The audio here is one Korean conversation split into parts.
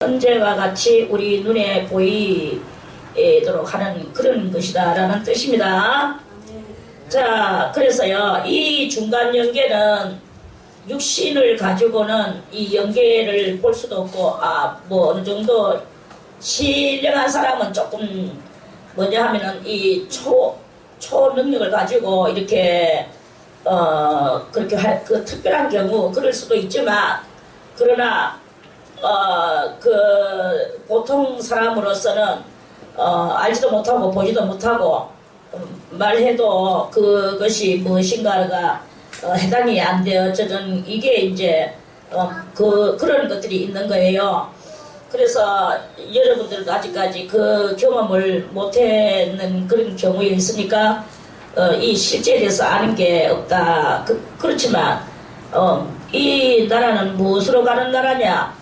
현재와 같이 우리 눈에 보이도록 하는 그런 것이다라는 뜻입니다. 자, 그래서요, 이 중간 연계는 육신을 가지고는 이 연계를 볼 수도 없고, 뭐 어느 정도 신령한 사람은 조금 뭐냐 하면은 이 초능력을 가지고 이렇게 그렇게 그 특별한 경우 그럴 수도 있지만, 그러나 그 보통 사람으로서는 알지도 못하고 보지도 못하고 말해도 그것이 무엇인가가 해당이 안 되어지는 이게 이제 그런 것들이 있는 거예요. 그래서 여러분들도 아직까지 그 경험을 못했는 그런 경우에 있으니까 이 실제에 대해서 아는 게 없다. 그렇지만 이 나라는 무엇으로 가는 나라냐?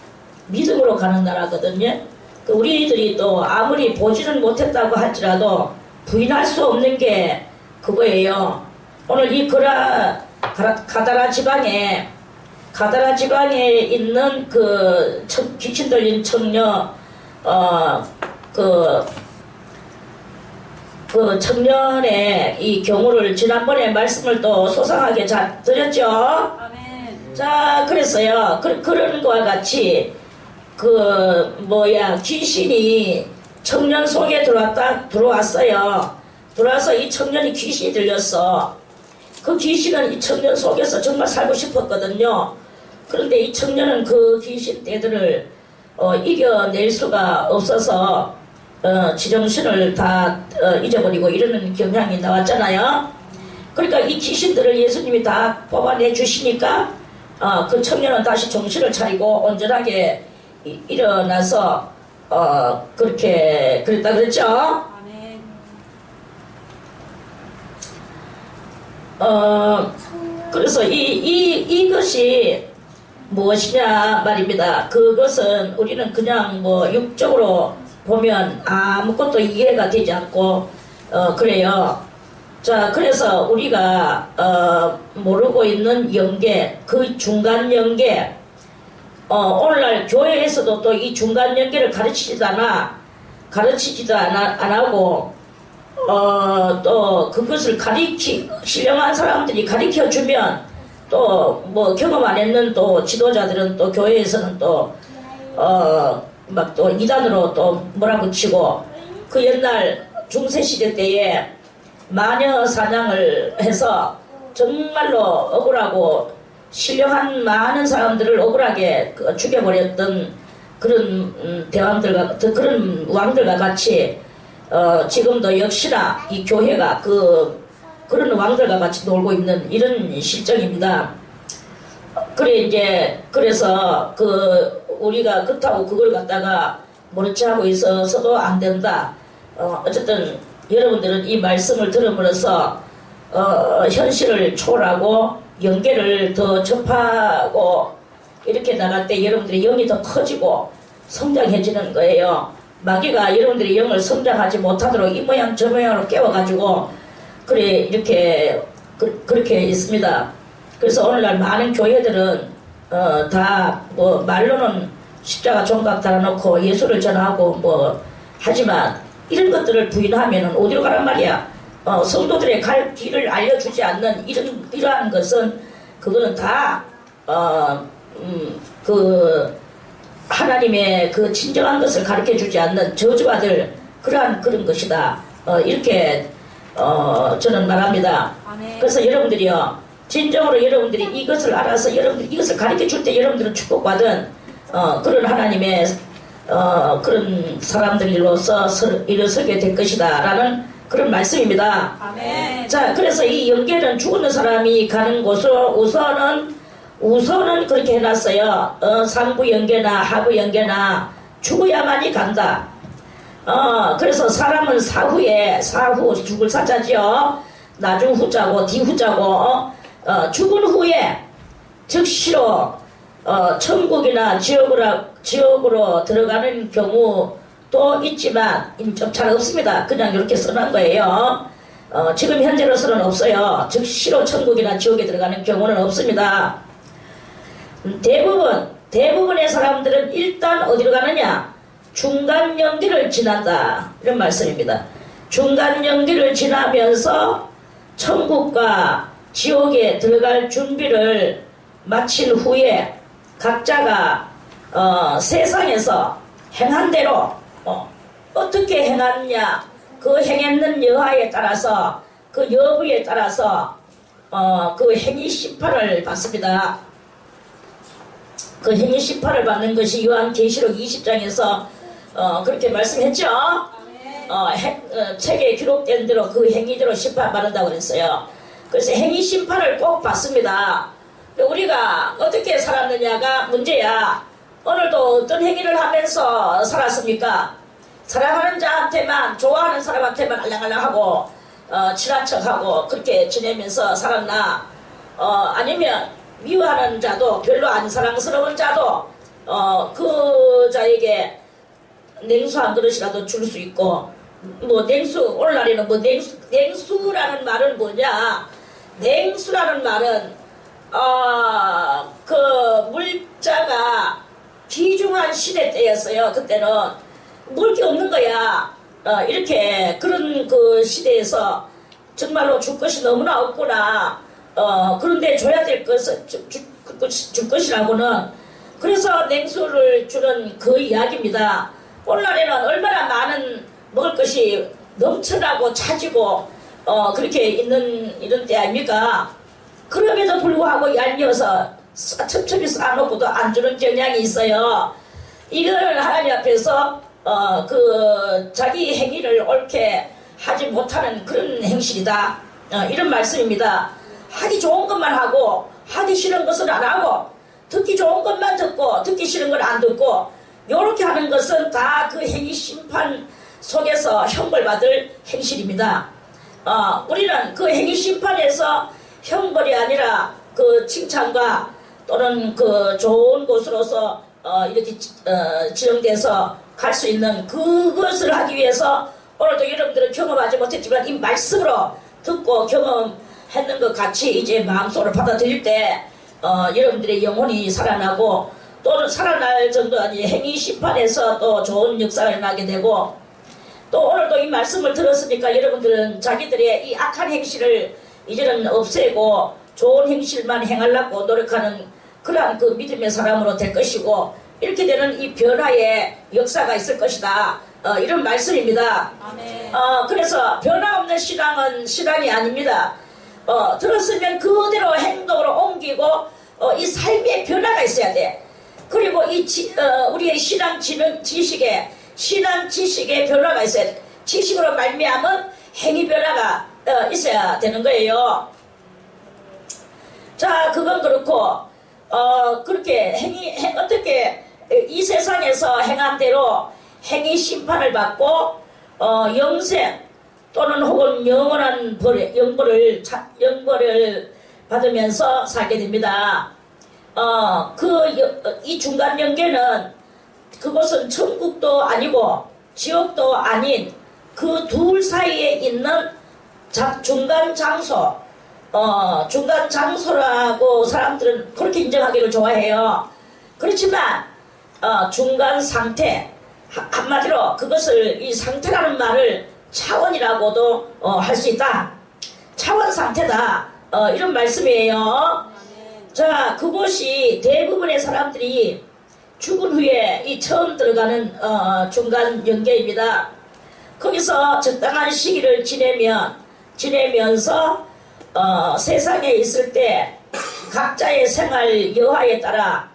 믿음으로 가는 나라거든요. 우리들이 또 아무리 보지는 못했다고 할지라도 부인할 수 없는 게 그거예요. 오늘 이 가다라 지방에 있는 그 귀신 들린 청년, 그 청년의 이 경우를 지난번에 말씀을 또 소상하게 잘 드렸죠. 아멘. 자, 그래서요, 그런 거와 같이 귀신이 청년 속에 들어왔어요. 들어와서 이 청년이 귀신이 들렸어. 그 귀신은 이 청년 속에서 정말 살고 싶었거든요. 그런데 이 청년은 그 귀신 떼들을 이겨낼 수가 없어서 지정신을 다 잊어버리고 이러는 경향이 나왔잖아요. 그러니까 이 귀신들을 예수님이 다 뽑아내 주시니까 그 청년은 다시 정신을 차리고 온전하게 일어나서 그렇게 그랬다 그랬죠. 아멘. 그래서 이것이 무엇이냐 말입니다. 그것은 우리는 그냥 뭐 육적으로 보면 아무것도 이해가 되지 않고 그래요. 자, 그래서 우리가 모르고 있는 연계, 그 중간 연계, 오늘날 교회에서도 또 이 중간 연계를 가르치지도 안 하고 또 그것을 신령한 사람들이 가르쳐 주면 또 뭐 경험 안 했는 또 지도자들은 또 교회에서는 또 막 또 이단으로 또 몰아붙이고, 그 옛날 중세시대 때에 마녀 사냥을 해서 정말로 억울하고 신령한 많은 사람들을 억울하게 죽여버렸던 그런 그런 왕들과 같이 지금도 역시나 이 교회가 그런 왕들과 같이 놀고 있는 이런 실정입니다. 그래서 우리가 그렇다고 그걸 갖다가 모르지 하고 있어서도 안 된다. 어쨌든 여러분들은 이 말씀을 들음으로써 현실을 초월하고 연계를 더 접하고 이렇게 나갈 때 여러분들의 영이 더 커지고 성장해지는 거예요. 마귀가 여러분들의 영을 성장하지 못하도록 이 모양 저 모양으로 깨워가지고 그렇게 있습니다. 그래서 오늘날 많은 교회들은 다 뭐 말로는 십자가 종각 달아놓고 예수를 전하고 뭐 하지만 이런 것들을 부인하면은 어디로 가란 말이야. 성도들의 갈 길을 알려주지 않는 이러한 것은 그거는 다 하나님의 그 진정한 것을 가르쳐주지 않는 저주받을 그런 것이다. 이렇게 저는 말합니다. 아멘. 그래서 여러분들이요, 진정으로 여러분들이 이것을 알아서 여러분들이 이것을 가르쳐줄 때 여러분들은 축복받은 그런 하나님의 그런 사람들로서 일어서게 될 것이다 라는 그런 말씀입니다. 아멘. 자, 그래서 이 연계는 죽는 사람이 가는 곳으로 우선은 그렇게 해놨어요. 상부 연계나 하부 연계나 죽어야만이 간다. 그래서 사람은 사후 죽을 사자지요. 나중 후자고 뒤후자고 죽은 후에 즉시로 천국이나 지옥으로 들어가는 경우도 있지만 좀 잘 없습니다. 그냥 이렇게 써놓은 거예요. 지금 현재로서는 없어요. 즉시로 천국이나 지옥에 들어가는 경우는 없습니다. 대부분 대부분의 사람들은 일단 어디로 가느냐? 중간 연기를 지난다. 이런 말씀입니다. 중간 연기를 지나면서 천국과 지옥에 들어갈 준비를 마친 후에 각자가 세상에서 행한 대로 어떻게 행하느냐, 그 행했는 여하에 따라서, 그 여부에 따라서 그 행위 심판을 받습니다. 그 행위 심판을 받는 것이 요한계시록 20장에서 그렇게 말씀했죠. 책에 기록된 대로 그 행위대로 심판받는다고 그랬어요. 그래서 행위 심판을 꼭 받습니다. 우리가 어떻게 살았느냐가 문제야. 오늘도 어떤 행위를 하면서 살았습니까? 사랑하는 자한테만, 좋아하는 사람한테만 알랑알랑하고 친한 척하고 그렇게 지내면서 살았나? 아니면 미워하는 자도, 별로 안 사랑스러운 자도 그 자에게 냉수 한 그릇이라도 줄 수 있고, 뭐 냉수, 오늘날에는 뭐 냉수라는 말은 뭐냐? 냉수라는 말은 그 물자가 귀중한 시대 때였어요. 그때는 먹을 게 없는 거야. 이렇게 그런 그 시대에서 정말로 줄 것이 너무나 없구나. 그런데 줘야 될 것을 줄 것이라고는, 그래서 냉수를 주는 그 이야기입니다. 오늘날에는 얼마나 많은 먹을 것이 넘쳐나고 차지고 그렇게 있는 이런 때 아닙니까? 그럼에도 불구하고 얄미워서 첩첩이 쌓아놓고도 안 주는 경향이 있어요. 이거는 하나님 앞에서 그 자기 행위를 옳게 하지 못하는 그런 행실이다. 이런 말씀입니다. 하기 좋은 것만 하고 하기 싫은 것은 안 하고, 듣기 좋은 것만 듣고 듣기 싫은 걸 안 듣고, 요렇게 하는 것은 다 그 행위 심판 속에서 형벌받을 행실입니다. 우리는 그 행위 심판에서 형벌이 아니라 그 칭찬과 또는 그 좋은 곳으로서 이렇게 지정돼서 갈 수 있는 그것을 하기 위해서 오늘도 여러분들은 경험하지 못했지만 이 말씀으로 듣고 경험했는 것 같이 이제 마음속으로 받아들일 때 여러분들의 영혼이 살아나고, 또는 살아날 정도 아니 행위 심판에서 또 좋은 역사가 일어나게 되고, 또 오늘도 이 말씀을 들었으니까 여러분들은 자기들의 이 악한 행실을 이제는 없애고 좋은 행실만 행하려고 노력하는 그러한 그 믿음의 사람으로 될 것이고, 이렇게 되는 이 변화의 역사가 있을 것이다. 이런 말씀입니다. 아멘. 그래서 변화 없는 신앙은 신앙이 아닙니다. 들었으면 그대로 행동으로 옮기고 이 삶의 변화가 있어야 돼. 그리고 우리의 신앙 지식의 변화가 있어야 돼. 지식으로 말미암은 행위 변화가 있어야 되는 거예요. 자, 그건 그렇고 그렇게 어떻게 이 세상에서 행한 대로 행위 심판을 받고 영생 또는 혹은 영원한 영벌을 받으면서 살게 됩니다. 이 중간 연계는 그것은 천국도 아니고 지옥도 아닌 그 둘 사이에 있는 중간 장소라고 사람들은 그렇게 인정하기를 좋아해요. 그렇지만 중간 상태, 한마디로 그것을 이 상태라는 말을 차원이라고도 할 수 있다. 차원 상태다. 이런 말씀이에요. 자, 그곳이 대부분의 사람들이 죽은 후에 이 처음 들어가는 중간 연계입니다. 거기서 적당한 시기를 지내면서 세상에 있을 때 각자의 생활 여하에 따라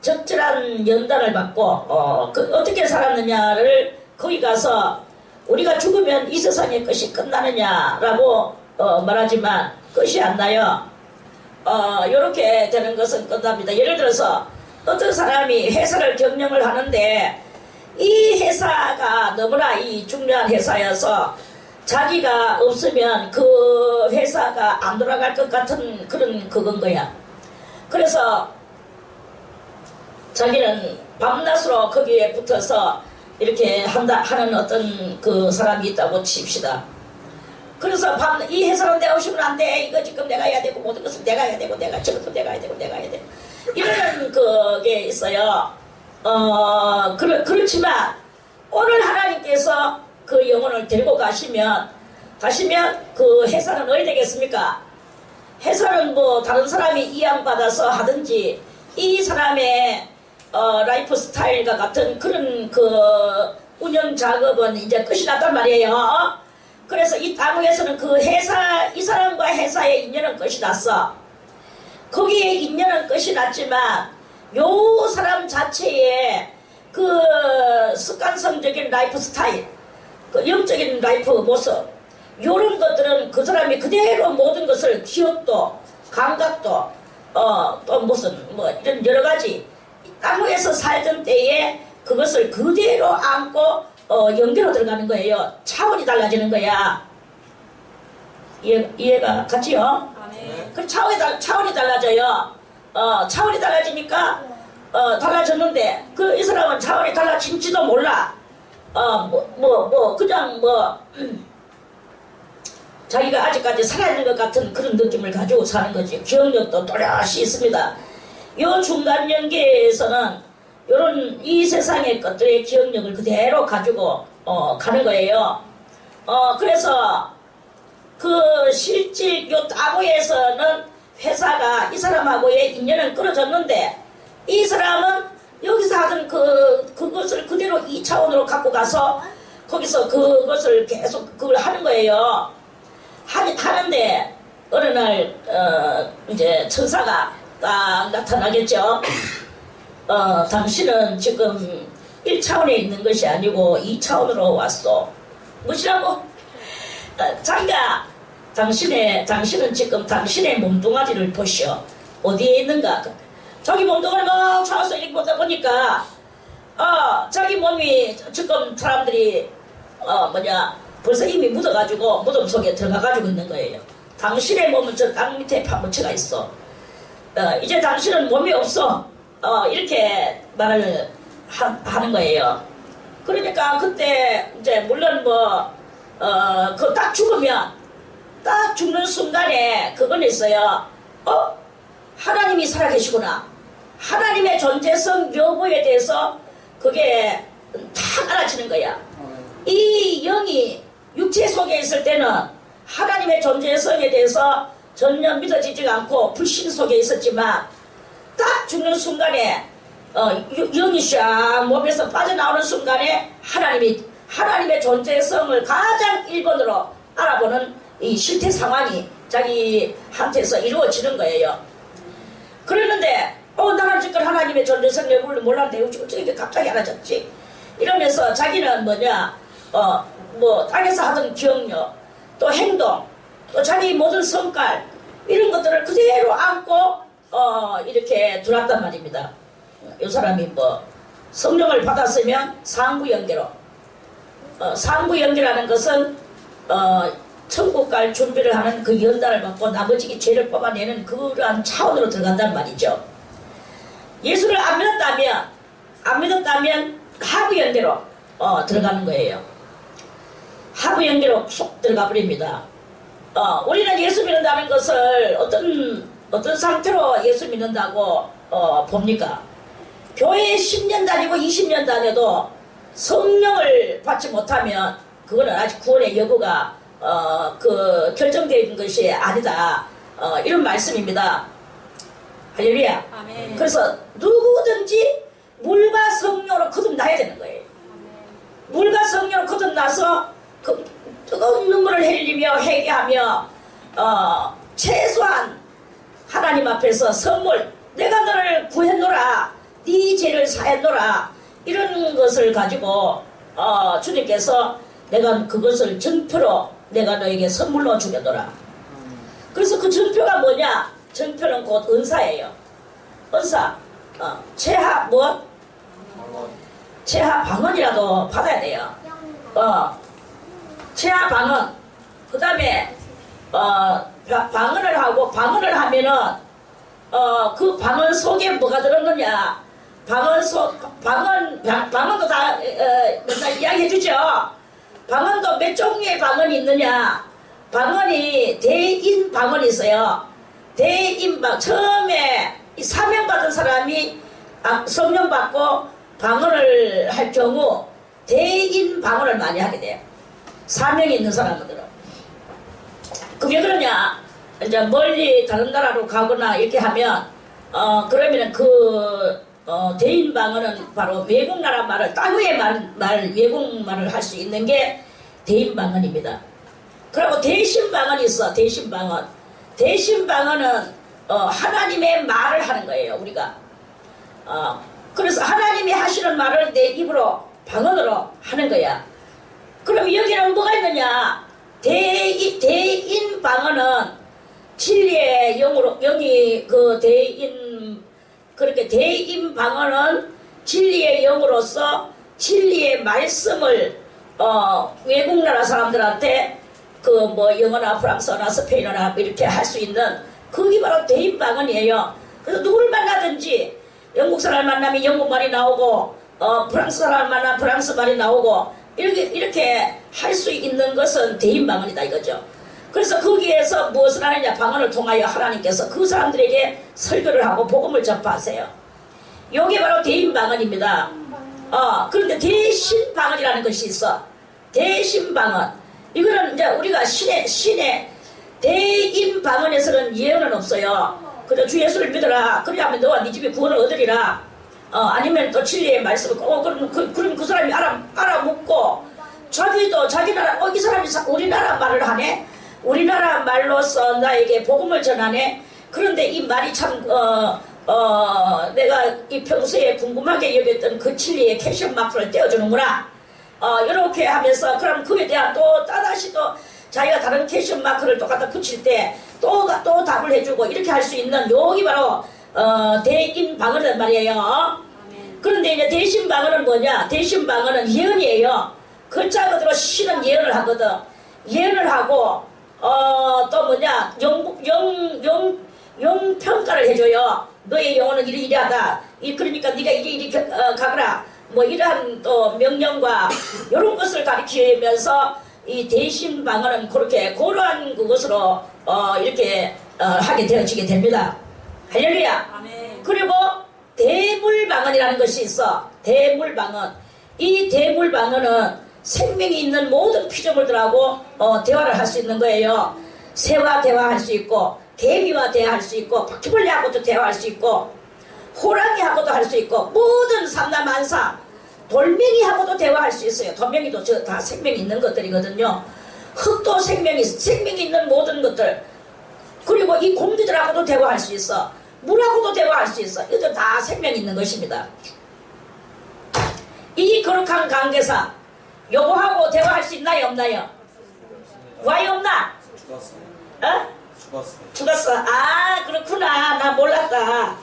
적절한 연단을 받고 어떻게 살았느냐를 거기 가서 우리가 죽으면 이 세상의 것이 끝나느냐라고 말하지만 끝이 안 나요. 이렇게 되는 것은 끝납니다. 예를 들어서 어떤 사람이 회사를 경영을 하는데 이 회사가 너무나 이 중요한 회사여서 자기가 없으면 그 회사가 안 돌아갈 것 같은 그건 거야. 그래서 자기는 밤낮으로 거기에 붙어서 이렇게 하는 어떤 그 사람이 있다고 칩시다. 그래서 이 회사로 내가 오시면 안 돼. 이거 지금 내가 해야 되고 모든 것을 내가 해야 되고 내가 저것도 내가 해야 되고 내가 해야 되고 이런 그게 있어요. 그렇지만 오늘 하나님께서 그 영혼을 데리고 가시면 그 회사는 어디 되겠습니까? 회사는 뭐 다른 사람이 이양받아서 하든지 이 사람의 라이프 스타일과 같은 그런 그 운영 작업은 이제 끝이 났단 말이에요. 그래서 이 땅 위에서는 그 회사, 이 사람과 회사의 인연은 끝이 났어. 거기에 인연은 끝이 났지만 요 사람 자체의 그 습관성적인 라이프 스타일, 그 영적인 라이프 모습, 요런 것들은 그 사람이 그대로 모든 것을 기억도 감각도 또 무슨 뭐 이런 여러 가지 땅 위에서 살던 때에 그것을 그대로 안고 연계로 들어가는 거예요. 차원이 달라지는 거야. 이해가 갔지요? 아멘. 그 차원이 달라져요. 차원이 달라지니까 달라졌는데 이 사람은 차원이 달라진지도 몰라. 그냥 자기가 아직까지 살아있는 것 같은 그런 느낌을 가지고 사는 거지. 기억력도 또렷이 있습니다. 요 중간 연계에서는 요런 이 세상의 것들의 기억력을 그대로 가지고 가는 거예요. 그래서 그 실질 요 따구에서는 회사가 이 사람하고의 인연은 끊어졌는데 이 사람은 여기서 하던 그것을 그대로 2차원으로 갖고 가서 거기서 그것을 계속 그걸 하는 거예요. 하는데 어느 날 이제 천사가 딱 나타나겠죠. 당신은 지금 1차원에 있는 것이 아니고 2차원으로 왔어. 무엇이라고? 자기가 당신은 지금 당신의 몸뚱아리를 보시오. 어디에 있는가? 자기 몸뚱아리 막 찾아서 이렇게 보다 보니까 자기 몸이 지금 사람들이 벌써 이미 묻어가지고 무덤 속에 들어가가지고 있는 거예요. 당신의 몸은 저 땅 밑에 파묻혀가 있어. 이제 당신은 몸이 없어. 이렇게 말을 하는 거예요. 그러니까 그때 이제 물론 그 딱 죽으면 딱 죽는 순간에 그건 있어요. 하나님이 살아계시구나. 하나님의 존재성 여부에 대해서 그게 탁 알아지는 거야. 이 영이 육체 속에 있을 때는 하나님의 존재성에 대해서 전혀 믿어지지가 않고 불신 속에 있었지만 딱 죽는 순간에 영이 샥 몸에서 빠져나오는 순간에 하나님의 존재성을 가장 1번으로 알아보는 이 실태 상황이 자기한테서 이루어지는 거예요. 그러는데 나는 지금 하나님의 존재성 여부를 몰랐는데 어떻게 갑자기 알아졌지? 이러면서 자기는 땅에서 하던 기억력, 또 행동, 또 자기 모든 성깔 이런 것들을 그대로 안고 이렇게 들어왔단 말입니다. 이 사람이 성령을 받았으면 상부연계로 상부연계라는 것은 천국 갈 준비를 하는 그 연단을 받고 나머지 죄를 뽑아내는 그러한 차원으로 들어간단 말이죠. 예수를 안 믿었다면 하부연계로 들어가는 거예요. 하부연계로 쏙 들어가 버립니다. 우리는 예수 믿는다는 것을 어떤 상태로 예수 믿는다고 봅니까? 교회에 10년 다니고 20년 다녀도 성령을 받지 못하면 그거는 아직 구원의 여부가 결정된 것이 아니다. 이런 말씀입니다. 할렐루야. 아멘. 그래서 누구든지 물과 성령으로 거듭나야 되는 거예요. 물과 성령으로 거듭나서 그 뜨거운 눈물을 흘리며 회개하며 최소한 하나님 앞에서 선물, 내가 너를 구했노라, 네 죄를 사했노라, 이런 것을 가지고 주님께서 내가 그것을 전표로 내가 너에게 선물로 주겠노라. 그래서 그 전표가 뭐냐? 전표는 곧 은사예요. 은사. 최하 최하 방언이라도 받아야 돼요. 최하 방언. 그 다음에 방언을 하면은 그 방언 속에 뭐가 들었느냐? 방언도 다 맨날 이야기해 주죠. 방언도 몇 종류의 방언이 있느냐? 방언이 대인 방언이 있어요. 대인방 처음에 이 사명 받은 사람이 성령 받고 방언을 할 경우 대인 방언을 많이 하게 돼요. 사명이 있는 사람들은. 그게 그러냐? 이제 멀리 다른 나라로 가거나 이렇게 하면 그러면은 대인 방언은 바로 외국 나라 말을 땅 위의 외국 말을 할 수 있는 게 대인 방언입니다. 그리고 대신 방언이 있어. 대신 방언. 대신 방언은 하나님의 말을 하는 거예요. 우리가. 그래서 하나님이 하시는 말을 내 입으로 방언으로 하는 거야. 그럼 여기는 뭐가 있느냐? 대인 방언은 진리의 영이 그렇게 대인 방언은 진리의 영으로서 진리의 말씀을 외국 나라 사람들한테 영어나 프랑스어나 스페인어나 이렇게 할 수 있는 그게 바로 대인 방언이에요. 그래서 누구를 만나든지 영국 사람을 만나면 영국 말이 나오고 프랑스 사람을 만나면 프랑스 말이 나오고 이렇게 할 수 있는 것은 대인 방언이다 이거죠. 그래서 거기에서 무엇을 하느냐? 방언을 통하여 하나님께서 그 사람들에게 설교를 하고 복음을 전파하세요. 이게 바로 대인 방언입니다. 그런데 대신 방언이라는 것이 있어. 대신 방언. 이거는 이제 우리가 신의 대인 방언에서는 예언은 없어요. 그래 주 예수를 믿어라. 그래야면 너와 네 집이 구원을 얻으리라. 아니면 또 진리의 말씀을 그럼 그 사람이 알아묻고 자기도 자기 나라 이 사람이 우리나라 말을 하네. 우리나라 말로서 나에게 복음을 전하네. 그런데 이 말이 참 내가 이 평소에 궁금하게 여겼던 그 진리의 캐션 마크를 떼어주는구나. 이렇게 하면서 그럼 그에 대한 또 다시 또 자기가 다른 캐션 마크를 똑같이 붙일 때 또 답을 해주고 이렇게 할 수 있는 여기 바로 대인 방언이란 말이에요. 그런데 이제 대신 방언은 뭐냐? 대신 방언은 예언이에요. 글자 그대로 신은 예언을 하거든. 예언을 하고 또 뭐냐? 영 평가를 해줘요. 너의 영혼은 이리하다. 그러니까 네가 이리 가거라. 뭐 이러한 또 명령과 이런 것을 가리키면서 이 대신 방언은 그러한 그것으로 이렇게 하게 되어지게 됩니다. 할렐루야. 아멘. 그리고 대물방언이라는 것이 있어. 대물방언. 이 대물방언은 생명이 있는 모든 피조물들하고 대화를 할 수 있는 거예요. 새와 대화할 수 있고 개미와 대화할 수 있고 바퀴벌레하고도 대화할 수 있고 호랑이하고도 할 수 있고 모든 삼라만사 돌멩이하고도 대화할 수 있어요. 돌멩이도 다 생명이 있는 것들이거든요. 흙도 생명이 있는 모든 것들. 그리고 이 공기들하고도 대화할 수 있어. 물하고도 대화할 수 있어. 이것도 다 생명이 있는 것입니다. 이 거룩한 관계사 요거하고 대화할 수 있나요 없나요? 왜 없나? 죽었어. 그렇구나. 나 몰랐다.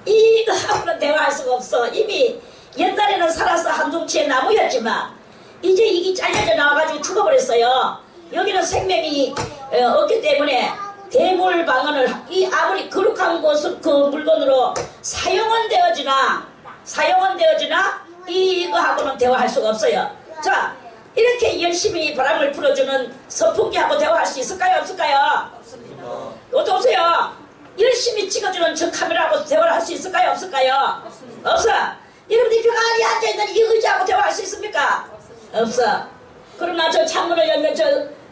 이거하고는 대화할 수가 없어. 이미 옛날에는 살아서 한 둥치의 나무였지만 이제 이게 잘려져 나와가지고 죽어버렸어요. 여기는 생명이 없기 때문에 대물방언을 아무리 거룩한 것을 그 물건으로 사용은 되어지나 이거하고는 대화할 수가 없어요. 자, 이렇게 열심히 바람을 불어주는 선풍기하고 대화할 수 있을까요 없을까요? 없습니다. 이것도 없어요. 열심히 찍어주는 저 카메라하고 대화를 할 수 있을까요 없을까요? 없습니다. 없어. 여러분들이 평안히 앉아있는 이 의자하고 대화할 수 있습니까? 없어. 그러나 저 창문을 열면 저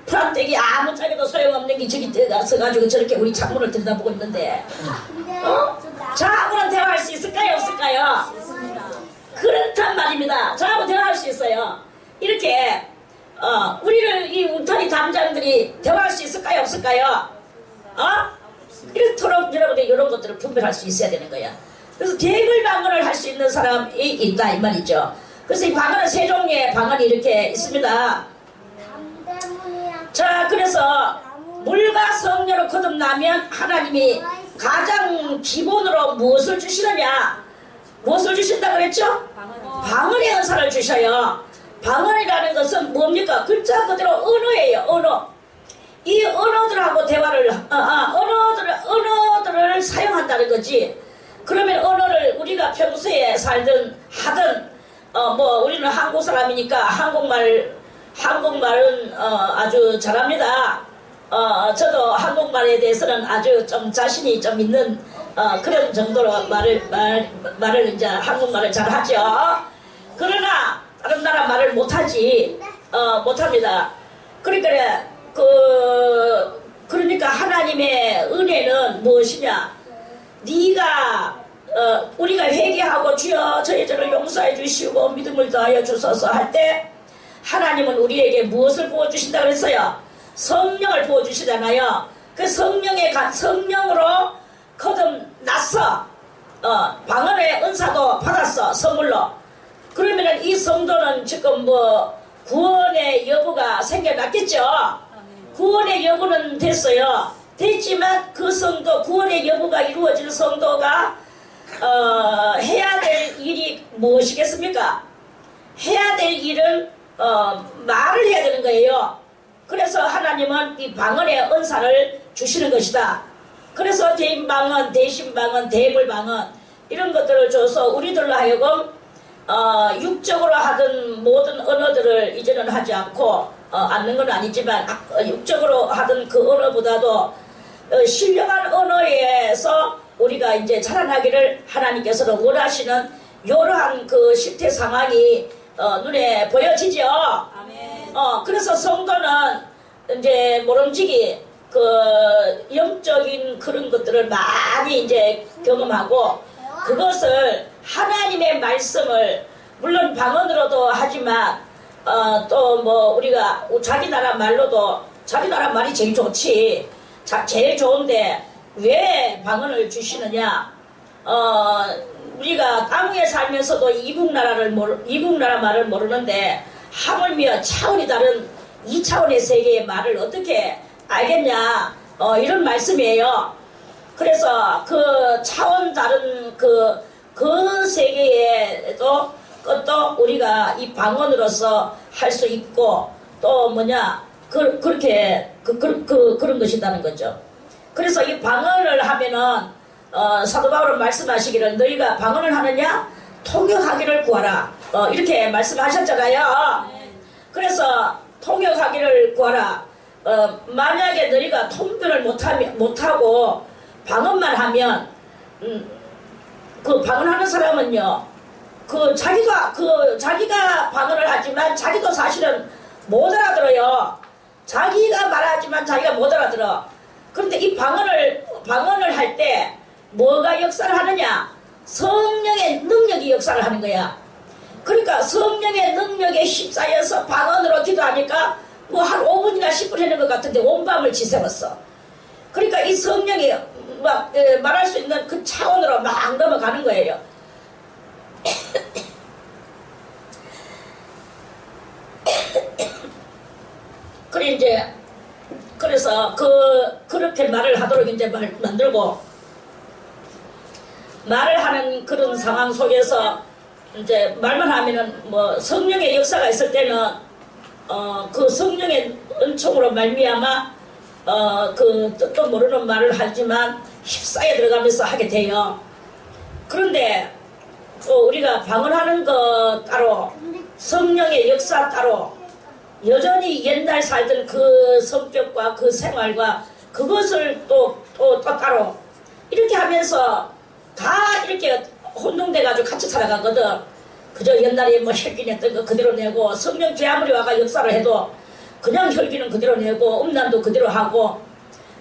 프란떼기 아무짝에도 소용없는 게 저기 서가지고 저렇게 우리 창문을 들여다보고 있는데 저하고는 대화할 수 있을까요 없을까요? 없습니다. 그렇단 말입니다. 저하고 대화할 수 있어요. 이렇게 우리를 이 울타리 담장들이 대화할 수 있을까요 없을까요? 이렇도록 여러분들 이런 것들을 분별할 수 있어야 되는 거야. 그래서 대물 방언을 할 수 있는 사람이 있다 이 말이죠. 그래서 이 방언은 세 종류의 방언이 이렇게 있습니다. 자, 그래서 물과 성령을 거듭나면 하나님이 가장 기본으로 무엇을 주시느냐? 무엇을 주신다 그랬죠? 방언의 은사를 주셔요. 방언이라는 것은 뭡니까? 글자 그대로 언어예요. 언어. 이 언어들하고 대화를 언어들을 사용한다는 거지. 그러면 언어를 우리가 평소에 살든 하든 우리는 한국 사람이니까 한국말은 아주 잘합니다. 저도 한국말에 대해서는 아주 좀 자신이 좀 있는 그런 정도로 말을 이제 한국말을 잘 하죠. 그러나 다른 나라 말을 못하지. 못합니다. 그러니까 하나님의 은혜는 무엇이냐? 네가 우리가 회개하고 주여 저희 죄를 용서해 주시고 믿음을 더하여 주소서 할 때 하나님은 우리에게 무엇을 부어주신다 그랬어요? 성령을 부어주시잖아요. 그 성령으로 거듭났어. 방언의 은사도 받았어. 선물로. 그러면은 이 성도는 지금 뭐 구원의 여부가 생겨났겠죠. 구원의 여부는 됐어요. 됐지만 그 성도, 구원의 여부가 이루어질 성도가 해야 될 일이 무엇이겠습니까? 해야 될 일은 말을 해야 되는 거예요. 그래서 하나님은 이 방언의 은사를 주시는 것이다. 그래서 대인방언, 대신방언, 대불방언 이런 것들을 줘서 우리들로 하여금 육적으로 하던 모든 언어들을 이제는 하지 않고 않는 건 아니지만 육적으로 하던 그 언어보다도 신령한 언어에서 우리가 이제 자라나기를 하나님께서는 원하시는 이러한 그 실태 상황이 눈에 보여지죠. 아멘. 그래서 성도는 이제 모름지기 그 영적인 그런 것들을 많이 이제 경험하고 그것을 하나님의 말씀을 물론 방언으로도 하지만 또 뭐 우리가 자기 나라 말로도 자기 나라 말이 제일 좋지. 제일 좋은데 왜 방언을 주시느냐? 우리가 땅 위에 살면서도 이국 나라 말을 모르는데 하물며 차원이 다른 2차원의 세계의 말을 어떻게 알겠냐? 이런 말씀이에요. 그래서 그 차원 다른 그 세계에도 것도 우리가 이 방언으로서 할 수 있고 또 뭐냐 그렇게 그런 것이라는 거죠. 그래서 이 방언을 하면은 사도 바울은 말씀하시기를 너희가 방언을 하느냐 통역하기를 구하라 이렇게 말씀하셨잖아요. 그래서 통역하기를 구하라. 만약에 너희가 통변을 못하고 방언만 하면 그 방언하는 사람은요 자기가 방언을 하지만 자기도 사실은 못 알아들어요. 자기가 말하지만 자기가 못 알아들어. 그런데 이 방언을 할 때 뭐가 역사를 하느냐? 성령의 능력이 역사를 하는 거야. 그러니까 성령의 능력에 휩싸여서 방언으로 기도하니까 뭐 한 5분이나 10분 했는 것 같은데 온 밤을 지새웠어. 그러니까 이 성령이 막 말할 수 있는 그 차원으로 막 넘어가는 거예요. 그래서 그렇게 말을 하도록 이제 만들고 말을 하는 그런 상황 속에서 이제 말만 하면은 뭐 성령의 역사가 있을 때는 그 성령의 은총으로 말미암아 그 뜻도 모르는 말을 하지만 휩싸여 들어가면서 하게 돼요. 그런데 또 우리가 방언하는 거 따로 성령의 역사 따로 여전히 옛날 살던 그 성격과 그 생활과 그것을 또 따로 이렇게 하면서 다 이렇게 혼동돼가지고 같이 살아가거든. 그저 옛날에 뭐 혈기냈던 거 그대로 내고 성령 죄 아무리 와가 역사를 해도 그냥 혈기는 그대로 내고 음란도 그대로 하고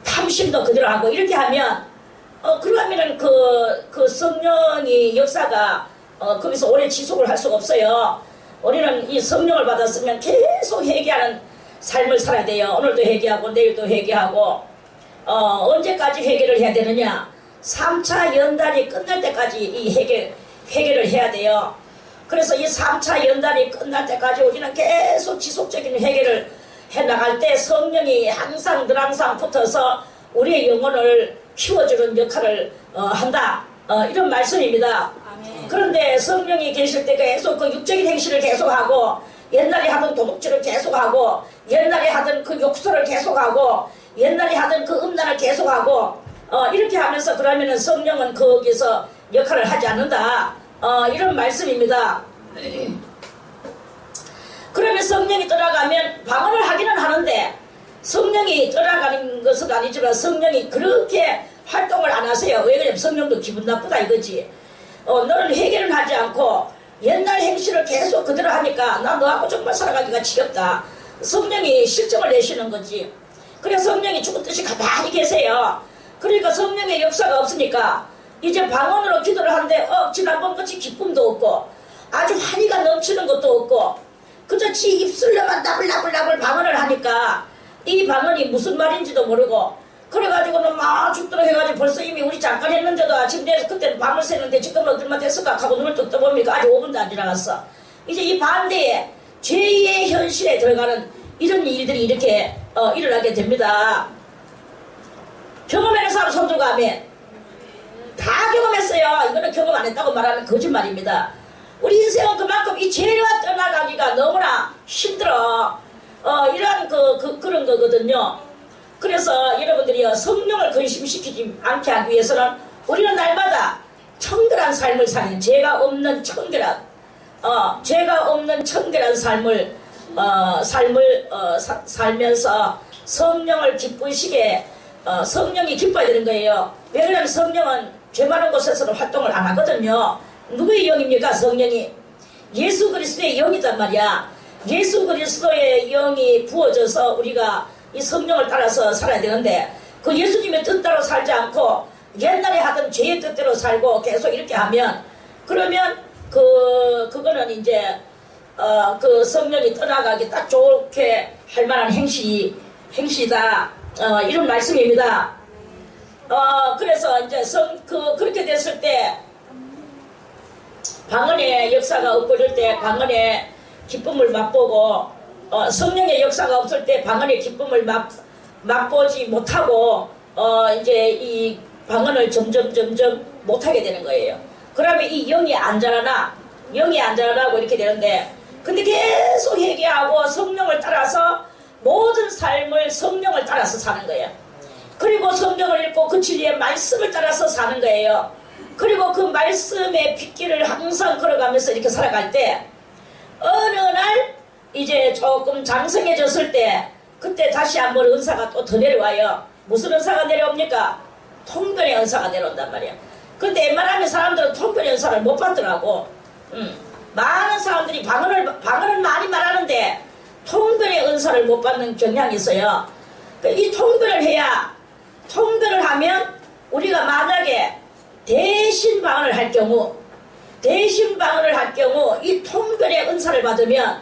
탐심도 그대로 하고 이렇게 하면 그러면은 그 성령이 역사가 거기서 오래 지속을 할 수가 없어요. 우리는 이 성령을 받았으면 계속 회개하는 삶을 살아야 돼요. 오늘도 회개하고 내일도 회개하고 언제까지 회개를 해야 되느냐? 3차 연단이 끝날 때까지 이 회개를 해야 돼요. 그래서 이 3차 연단이 끝날 때까지 우리는 계속 지속적인 회개를 해나갈 때 성령이 항상 늘 항상 붙어서 우리의 영혼을 키워주는 역할을 한다. 이런 말씀입니다. 아멘. 그런데 성령이 계실 때 계속 그 육적인 행실을 계속하고 옛날에 하던 도둑질을 계속하고 옛날에 하던 그 욕설을 계속하고 옛날에 하던 그 음란을 계속하고 이렇게 하면서 그러면은 성령은 거기서 역할을 하지 않는다. 이런 말씀입니다. 그러면 성령이 떠나가면 방언을 하기는 하는데 성령이 떠나가는 것은 아니지만 성령이 그렇게 활동을 안 하세요. 왜 그러냐면 성령도 기분 나쁘다 이거지. 너는 회개를 하지 않고 옛날 행실을 계속 그대로 하니까 나 너하고 정말 살아가기가 지겹다. 성령이 실정을 내시는 거지. 그래 성령이 죽었듯이 가만히 계세요. 그러니까 성령의 역사가 없으니까 이제 방언으로 기도를 하는데 지난번 같이 기쁨도 없고 아주 환희가 넘치는 것도 없고 그저 지 입술로만 나불나불나불 방언을 하니까 이 방언이 무슨 말인지도 모르고 그래가지고는 막 죽도록 해가지고 벌써 이미 우리 잠깐 했는데도 지금 내서 그때는 밤을 새는데 지금은 얼마 됐을까 하고 눈을 뚝 떠보니까 아직 5분도 안 지나갔어. 이제 이 반대에 죄의 현실에 들어가는 이런 일들이 이렇게 일어나게 됩니다. 경험하는 사람 손들고 하면 다 경험했어요. 이거는 경험 안 했다고 말하면 거짓말입니다. 우리 인생은 그만큼 이 죄와 떠나가기가 너무나 힘들어. 이러한 그런 거거든요. 그래서 여러분들이 성령을 근심시키지 않게 하기 위해서는 우리는 날마다 청결한 삶을 사는 죄가 없는 청결한 삶을 살면서 성령을 기쁘시게 성령이 기뻐야 되는 거예요. 왜 그러냐면 성령은 죄 많은 곳에서는 활동을 안 하거든요. 누구의 영입니까? 성령이 예수 그리스도의 영이단 말이야. 예수 그리스도의 영이 부어져서 우리가 이 성령을 따라서 살아야 되는데 그 예수님의 뜻대로 살지 않고 옛날에 하던 죄의 뜻대로 살고 계속 이렇게 하면 그러면 그거는 이제 그 성령이 떠나가기 딱 좋게 할 만한 행시다. 이런 말씀입니다. 그래서 이제 그렇게 됐을 때 방언의 역사가 없고 이럴 때 방언의 기쁨을 맛보고 성령의 역사가 없을 때 방언의 기쁨을 맛보지 못하고 이제 이 방언을 점점 못하게 되는 거예요. 그러면 이 영이 안 자라나고 이렇게 되는데 근데 계속 회개하고 성령을 따라서 모든 삶을 성령을 따라서 사는 거예요. 그리고 성경을 읽고 그 진리의 말씀을 따라서 사는 거예요. 그리고 그 말씀의 빗길을 항상 걸어가면서 이렇게 살아갈 때 어느 날 이제 조금 장성해졌을 때 그때 다시 한번 은사가 또 더 내려와요. 무슨 은사가 내려옵니까? 통변의 은사가 내려온단 말이야. 근데 웬만하면 사람들은 통변의 은사를 못 받더라고. 많은 사람들이 방언은 많이 말하는데 통변의 은사를 못 받는 경향이 있어요. 이 통변을 하면 우리가 만약에 대신 방언을 할 경우 이 통변의 은사를 받으면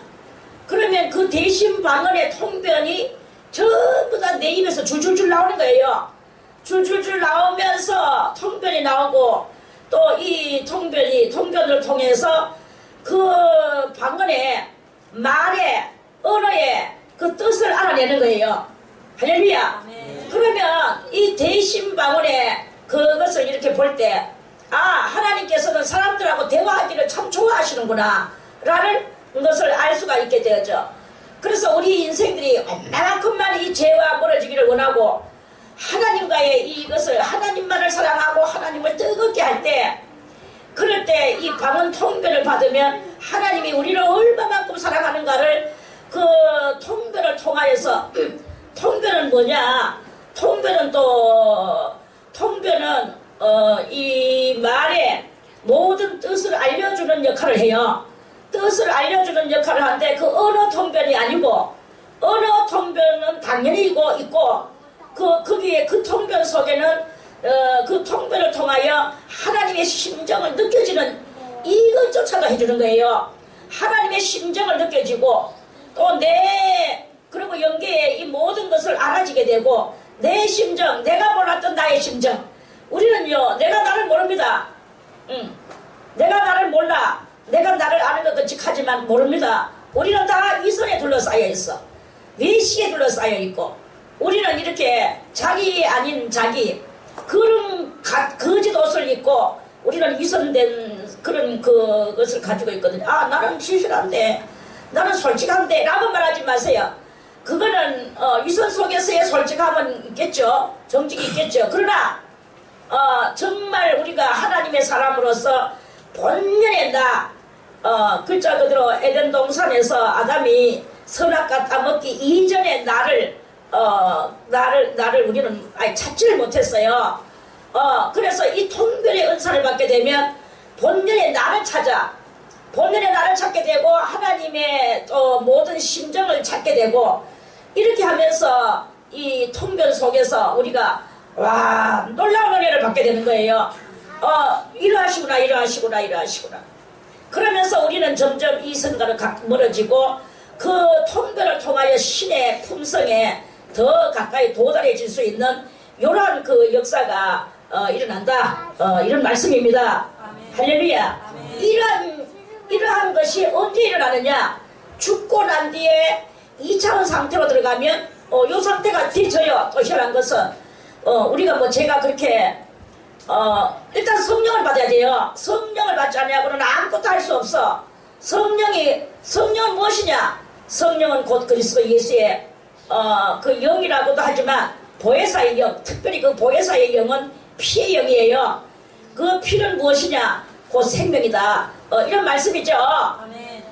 그러면 그 대신 방언의 통변이 전부 다 내 입에서 줄줄줄 나오는 거예요. 줄줄줄 나오면서 통변이 나오고 또 이 통변을 통해서 그 방언의 말의 언어의 그 뜻을 알아내는 거예요. 할렐루야. 그러면 이 대신 방언의 그것을 이렇게 볼 때 하나님께서는 사람들하고 대화하기를 참 좋아하시는구나 라는 것을 알 수가 있게 되었죠. 그래서 우리 인생들이 얼마만큼만 이 죄와 멀어지기를 원하고 하나님과의 이것을 하나님만을 사랑하고 하나님을 뜨겁게 할 때 그럴 때 이 방언 통변을 받으면 하나님이 우리를 얼마만큼 사랑하는가를 그 통변을 통하여서 통변은 뭐냐? 통변은 이 말의 모든 뜻을 알려주는 역할을 해요. 뜻을 알려주는 역할을 하는데 그 언어 통변이 아니고 언어 통변은 당연히 있고 거기에 그 통변 속에는 그 통변을 통하여 하나님의 심정을 느껴지는 이것조차도 해주는 거예요. 하나님의 심정을 느껴지고 또 그리고 연계에 이 모든 것을 알아지게 되고 내 심정, 내가 몰랐던 나의 심정. 우리는요, 내가 나를 모릅니다. 내가 나를 몰라. 내가 나를 아는 것 같이 하지만 모릅니다. 우리는 다 위선에 둘러싸여 있어. 외식에 둘러싸여 있고 우리는 이렇게 자기 아닌 자기 그런 거짓 옷을 입고 우리는 위선된 그런 그것을 가지고 있거든요. 나는 진실한데 나는 솔직한데 라고 말하지 마세요. 그거는 위선 속에서의 솔직함은 있겠죠. 정직이 있겠죠. 그러나 정말 우리가 하나님의 사람으로서 본연의 글자 그대로 에덴 동산에서 아담이 선악과 따먹기 이전에 나를 우리는 찾지를 못했어요. 그래서 이 통별의 은사를 받게 되면 본연의 나를 찾아, 본연의 나를 찾게 되고 하나님의 모든 심정을 찾게 되고, 이렇게 하면서 이 통별 속에서 우리가 와, 놀라운 은혜를 받게 되는 거예요. 이러하시구나, 이러하시구나, 이러하시구나. 그러면서 우리는 점점 이 성과를 멀어지고 그 통별을 통하여 신의 품성에 더 가까이 도달해질 수 있는 이러한 그 역사가 일어난다. 이런 말씀입니다. 아멘. 할렐루야. 아멘. 이러한 것이 언제 일어나느냐? 죽고 난 뒤에 2차원 상태로 들어가면 이 상태가 뒤져요. 또 희한한 것은 우리가 뭐 제가 그렇게 일단 성령을 받아야 돼요. 성령을 받지 않냐고는 아무것도 할 수 없어. 성령은 무엇이냐? 성령은 곧 그리스도 예수의 그 영이라고도 하지만 보혜사의 영, 특별히 그 보혜사의 영은 피의 영이에요. 그 피는 무엇이냐? 곧 생명이다. 이런 말씀이죠. 아멘.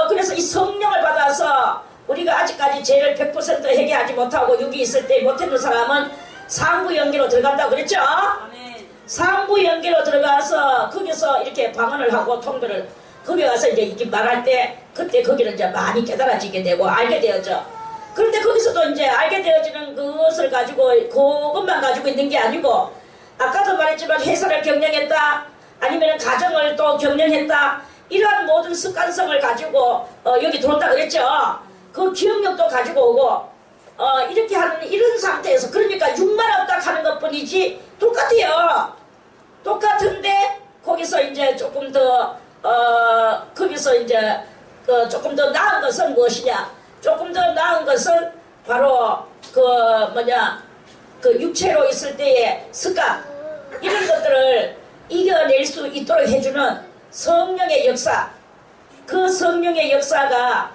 그래서 이 성령을 받아서 우리가 아직까지 죄를 100% 해결하지 못하고 육이 있을 때 못했는 사람은 상부 연계로 들어간다고 그랬죠. 아멘. 상부 연계로 들어가서 거기서 이렇게 방언을 하고 통별을, 거기 가서 이제 이렇게 말할 때 그때 거기는 이제 많이 깨달아지게 되고 알게 되어져. 그런데 거기서도 이제 알게 되어지는 그것을 가지고 그것만 가지고 있는 게 아니고, 아까도 말했지만 회사를 경영했다, 아니면 가정을 또 경영했다, 이러한 모든 습관성을 가지고 여기 들어온다 그랬죠. 그 기억력도 가지고 오고 이렇게 하는 이런 상태에서, 그러니까 육만 없다 하는 것 뿐이지 똑같아요. 똑같은데 거기서 이제 조금 더 거기서 이제 조금 더 나은 것은 무엇이냐? 조금 더 나은 것은 바로 그 육체로 있을 때의 습관, 이런 것들을 이겨낼 수 있도록 해주는 성령의 역사. 그 성령의 역사가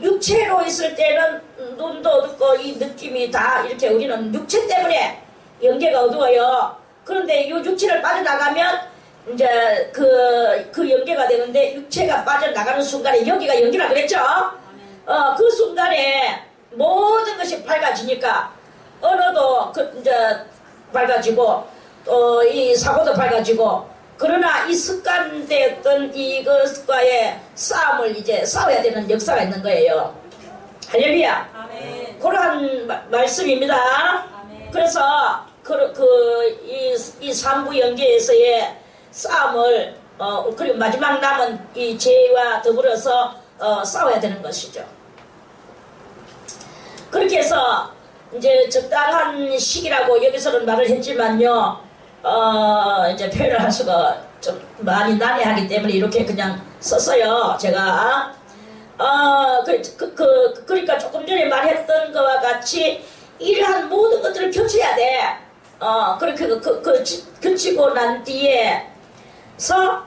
육체로 있을 때는 눈도 어둡고 이 느낌이 다 이렇게, 우리는 육체 때문에 영계가 어두워요. 그런데 이 육체를 빠져나가면 이제 그 영계가 되는데, 육체가 빠져나가는 순간에 여기가 영계라 그랬죠. 그 순간에 모든 것이 밝아지니까 언어도 이제 밝아지고 또 이 사고도 밝아지고, 그러나 이 습관되었던 이것과의 싸움을 이제 싸워야 되는 역사가 있는 거예요. 할렐루야. 아멘. 그러한 말씀입니다. 아멘. 그래서 이 삼부 연계에서의 싸움을 그리고 마지막 남은 이 죄와 더불어서 싸워야 되는 것이죠. 그렇게 해서 이제 적당한 시기라고 여기서는 말을 했지만요, 이제 표현을 할 수가 좀 많이 난해하기 때문에 이렇게 그냥 썼어요, 제가. 그러니까 조금 전에 말했던 것과 같이 이러한 모든 것들을 겹쳐야 돼. 그렇게 겹치고 난 뒤에서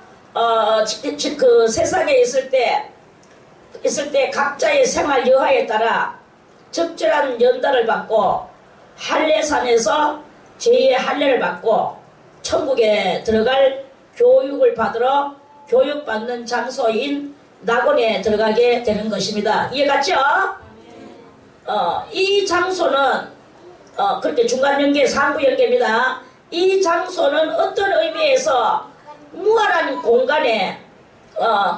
그 세상에 있을 때 각자의 생활 여하에 따라 적절한 연단을 받고, 할례산에서 제2의 할례를 받고 천국에 들어갈 교육을 받으러 교육받는 장소인 낙원에 들어가게 되는 것입니다. 이해갔죠? 이 장소는 그렇게 중간 연계, 상부 연계입니다. 이 장소는 어떤 의미에서 무한한 공간에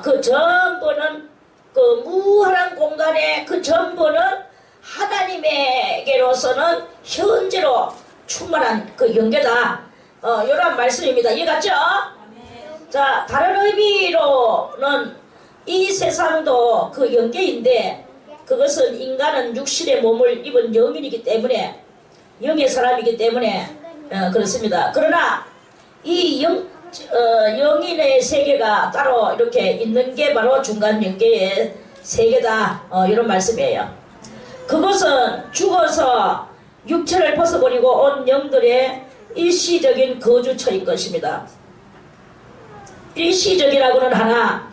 그 전부는, 그 무한한 공간에 그 전부는 하나님에게로서는 현재로 충만한 그 연계다. 이런 말씀입니다. 이해갔죠? 자, 다른 의미로는 이 세상도 그 연계인데, 그것은 인간은 육신의 몸을 입은 영인이기 때문에, 영의 사람이기 때문에 그렇습니다. 그러나 이 영인의 세계가 따로 이렇게 있는 게 바로 중간 연계의 세계다. 이런 말씀이에요. 그것은 죽어서 육체를 벗어버리고 온 영들의 일시적인 거주처인 것입니다. 일시적이라고는 하나,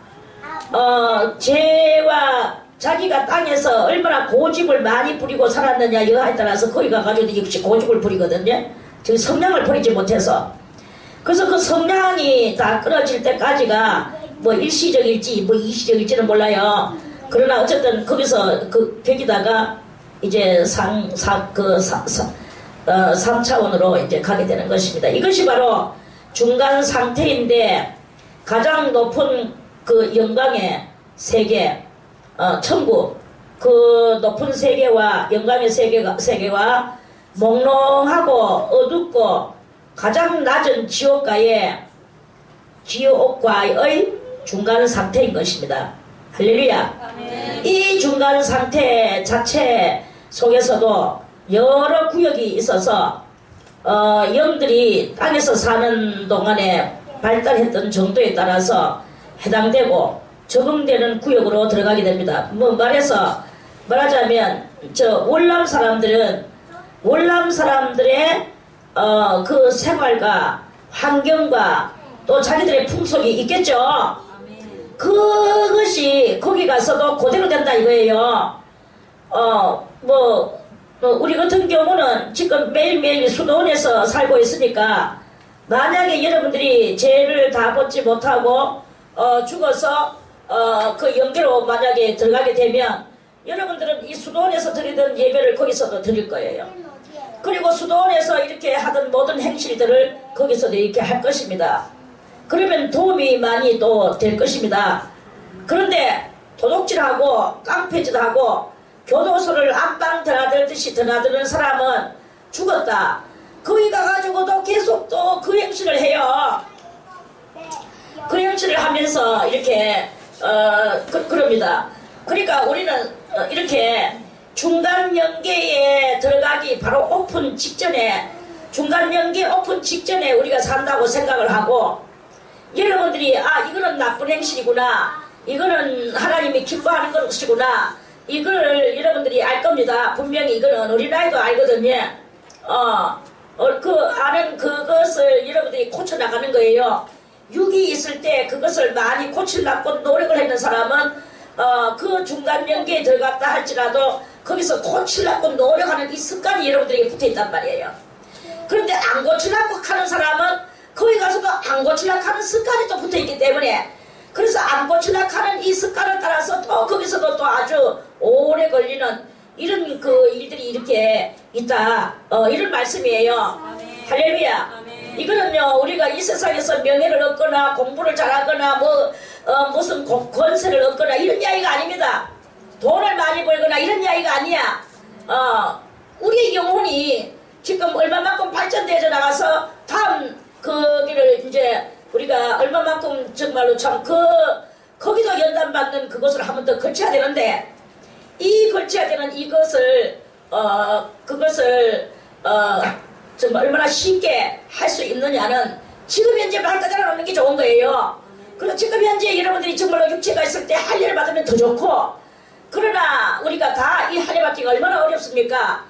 죄와 자기가 땅에서 얼마나 고집을 많이 부리고 살았느냐 여하에 따라서 거기 가가지고 역시 고집을 부리거든요. 지금 성량을 부리지 못해서. 그래서 그 성량이 다 끊어질 때까지가 뭐 일시적일지 뭐 이시적일지는 몰라요. 그러나 어쨌든 거기서 그 벽에다가 이제 3차원으로 이제 가게 되는 것입니다. 이것이 바로 중간 상태인데 가장 높은 그 영광의 세계, 천국, 그 높은 세계와 영광의 세계와 몽롱하고 어둡고 가장 낮은 지옥과의 중간 상태인 것입니다. 할렐루야. 아멘. 이 중간 상태 자체 속에서도 여러 구역이 있어서 영들이 땅에서 사는 동안에 발달했던 정도에 따라서 해당되고 적응되는 구역으로 들어가게 됩니다. 말하자면 월남 사람들의 그 생활과 환경과 또 자기들의 풍속이 있겠죠. 아멘. 그것이 거기 가서도 그대로 된다 이거예요. 우리 같은 경우는 지금 매일매일 수도원에서 살고 있으니까 만약에 여러분들이 죄를 다 벗지 못하고 죽어서 그 영계로 만약에 들어가게 되면 여러분들은 이 수도원에서 드리던 예배를 거기서도 드릴 거예요. 그리고 수도원에서 이렇게 하던 모든 행실들을 거기서도 이렇게 할 것입니다. 그러면 도움이 많이 또 될 것입니다. 그런데 도둑질하고 깡패질하고 교도소를 안방 드나들듯이 드나드는 사람은 죽었다. 거기 가가지고도 계속 또 그 행실을 해요. 그 행실을 하면서 이렇게 그럽니다. 그러니까 우리는 이렇게 중간 연계에 들어가기 바로 오픈 직전에 중간 연계 오픈 직전에 우리가 산다고 생각을 하고 여러분들이 이거는 나쁜 행실이구나, 이거는 하나님이 기뻐하는 것이구나, 이걸 여러분들이 알 겁니다. 분명히 이거는 어린아이도 알거든요. 그 아는 그것을 여러분들이 고쳐나가는 거예요. 육이 있을 때 그것을 많이 고치려고 노력을 했는 사람은 그 중간 연계에 들어갔다 할지라도 거기서 고치려고 노력하는 이 습관이 여러분들에게 붙어있단 말이에요. 그런데 안 고치려고 하는 사람은 거기 가서도 안 고치려고 하는 습관이 또 붙어있기 때문에, 그래서 안 고치려고 하는 이 습관을 따라서 또 거기서도 또 아주 오래 걸리는 이런 그 일들이 이렇게 있다, 이런 말씀이에요. 아멘. 할렐루야. 아멘. 이거는요, 우리가 이 세상에서 명예를 얻거나 공부를 잘하거나 무슨 권세를 얻거나 이런 이야기가 아닙니다. 돈을 많이 벌거나 이런 이야기가 아니야. 우리의 영혼이 지금 얼마만큼 발전되어 나가서 다음 거기를 이제 우리가 얼마만큼 정말로 참 거기도 연단받는 그것을 한 번 더 걸쳐야 되는데, 이 걸쳐야 되는 이것을 정말 얼마나 쉽게 할 수 있느냐는 지금 현재 발가닥을 놓는 게 좋은 거예요. 그리고 지금 현재 여러분들이 정말로 육체가 있을 때 할례를 받으면 더 좋고, 그러나 우리가 다 이 할례 받기가 얼마나 어렵습니까?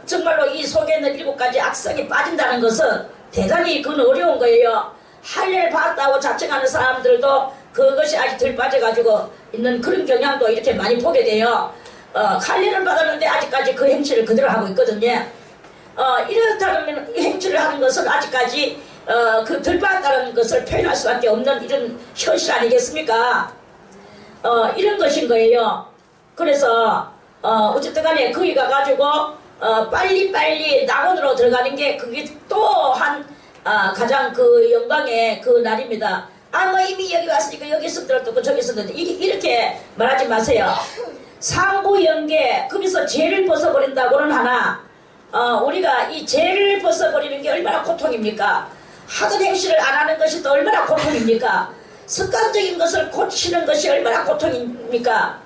정말로 이 속에 있는 7가지 악성이 빠진다는 것은 대단히 그건 어려운 거예요. 할례를 받았다고 자청하는 사람들도 그것이 아직 덜 빠져가지고 있는 그런 경향도 이렇게 많이 보게 돼요. 할례를 받았는데 아직까지 그 행실을 그대로 하고 있거든요. 이렇다면 이 행실을 하는 것은 아직까지 그 덜 받았다는 것을 표현할 수밖에 없는 이런 현실 아니겠습니까? 이런 것인 거예요. 그래서 어쨌든 간에 거기 가가지고 빨리빨리 낙원으로 들어가는 게 그게 또한 가장 그 영광의 그 날입니다. 이미 여기 왔으니까 여기 있었더라도 저기 있었는데 이렇게 말하지 마세요. 상부연계, 거기서 죄를 벗어버린다고는 하나, 우리가 이 죄를 벗어버리는 게 얼마나 고통입니까? 하던 행실을 안 하는 것이 또 얼마나 고통입니까? 습관적인 것을 고치는 것이 얼마나 고통입니까?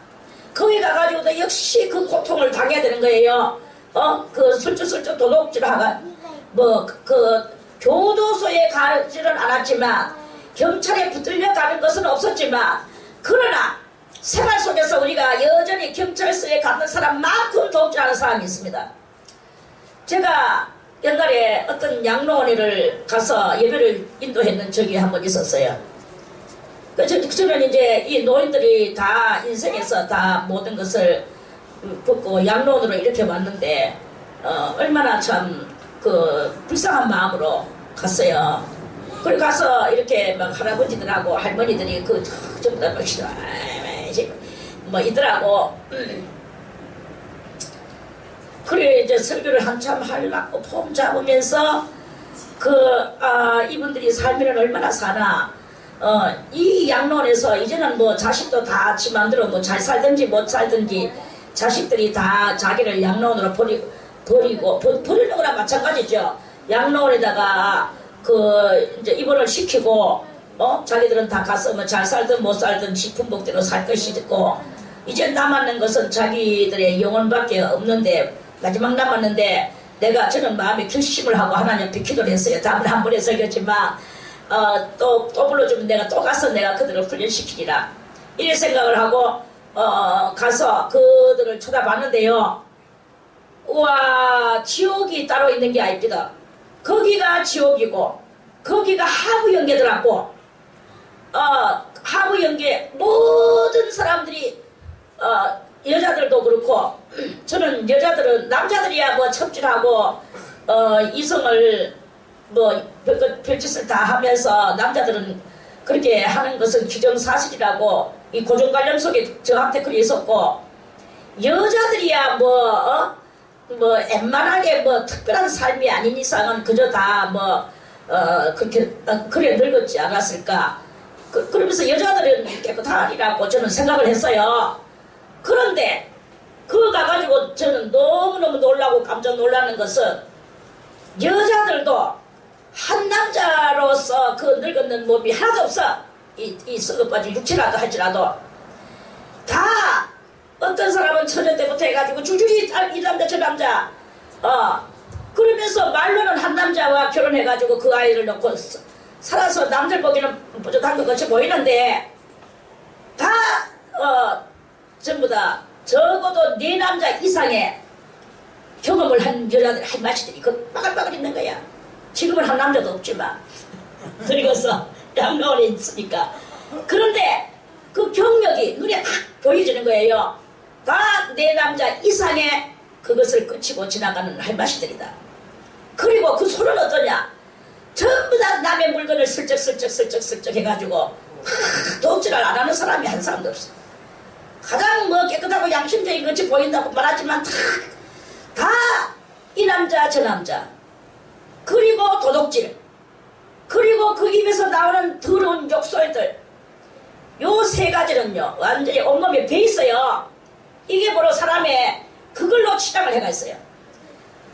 거기 가가지고도 역시 그 고통을 당해야 되는 거예요. 그 슬쩍슬쩍 도둑질하가 교도소에 가지는 않았지만 경찰에 붙들려 가는 것은 없었지만, 그러나 생활 속에서 우리가 여전히 경찰서에 가는 사람만큼 도둑질하는 사람이 있습니다. 제가 옛날에 어떤 양로원을 가서 예배를 인도했는 적이 한 번 있었어요. 저는 이제 이 노인들이 다 인생에서 다 모든 것을 벗고 양로원으로 이렇게 왔는데 얼마나 참 불쌍한 마음으로 갔어요. 그리고 가서 이렇게 막 할아버지들하고 할머니들이 전부 다 뭐 있더라고. 그래 이제 설교를 한참 하려고 폼 잡으면서 이분들이 살면은 얼마나 사나. 이 양론에서 이제는 뭐 자식도 다 지 마음대로 뭐 잘 살든지 못 살든지 자식들이 다 자기를 양론으로 버리는 거랑 마찬가지죠. 양론에다가 이제 입원을 시키고 자기들은 다 가서 뭐 잘 살든 못 살든 식품복대로 살 것이고 이제 남았는 것은 자기들의 영혼밖에 없는데 마지막 남았는데 저는 마음에 결심을 하고 하나님 앞에 기도를 했어요. 다음에 한 번에 설교지만 또 불러주면 내가 또 가서 내가 그들을 훈련시키리라 이런 생각을 하고 가서 그들을 쳐다봤는데요. 우와, 지옥이 따로 있는 게 아닙니다. 거기가 지옥이고 거기가 하부연계더라고. 하부연계 모든 사람들이 여자들도 그렇고 저는 남자들이야 뭐 첩질하고 이성을 뭐 별짓을 다 하면서 남자들은 그렇게 하는 것은 기정사실이라고 이 고정관념 속에 저한테 그리 있었고 여자들이야 뭐 웬만하게 뭐 특별한 삶이 아닌 이상은 그저 다 그렇게 그래 늙었지 않았을까. 그러면서 여자들은 깨끗하리라고 저는 생각을 했어요. 그런데 그거 가가지고 저는 너무너무 놀라고 깜짝 놀라는 것은 여자들도 한 남자로서 그 늙었는 몸이 하나도 없어. 이 썩어빠진 육체라도 할지라도 다 어떤 사람은 처녀 때부터 해가지고 줄줄이 이 남자 저 남자 그러면서 말로는 한 남자와 결혼해가지고 그 아이를 놓고 살아서 남들 보기는 뿌듯한 것 같이 보이는데 다 전부 다 적어도 4남자 이상의 경험을 한 여자들 한 마치들이 빠글빠글 있는 거야. 지금은 한 남자도 없지만 그리고서 양로원에 있으니까. 그런데 그 경력이 눈에 팍 보여지는 거예요. 다 4남자 이상의 그것을 끝이고 지나가는 할마시들이다. 그리고 그 손은 어떠냐? 전부 다 남의 물건을 슬쩍 해가지고 도둑질을 안 하는 사람이 한 사람도 없어. 가장 깨끗하고 양심적인 것이 보인다고 말하지만 다 이 남자 저 남자 그리고 도둑질 그리고 그 입에서 나오는 더러운 욕설들 요 3가지는요 완전히 온몸에 배있어요. 이게 바로 사람의 그걸로 치장을 해가 있어요.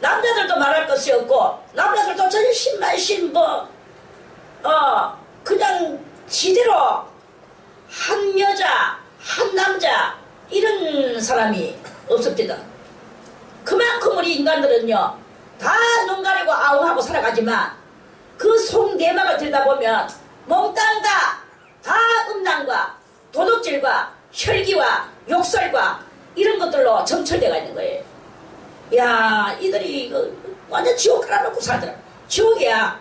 남자들도 말할 것이 없고 남자들도 전신만신 그냥 지대로 한 여자 한 남자 이런 사람이 없습니다. 그만큼 우리 인간들은요 다 눈 가리고 아웅하고 살아가지만 그 속 내막을 들여다보면 몽땅 다 음란과 도둑질과 혈기와 욕설과 이런 것들로 점철되어 있는 거예요. 야, 이들이 완전 지옥 깔아놓고 살더라. 지옥이야.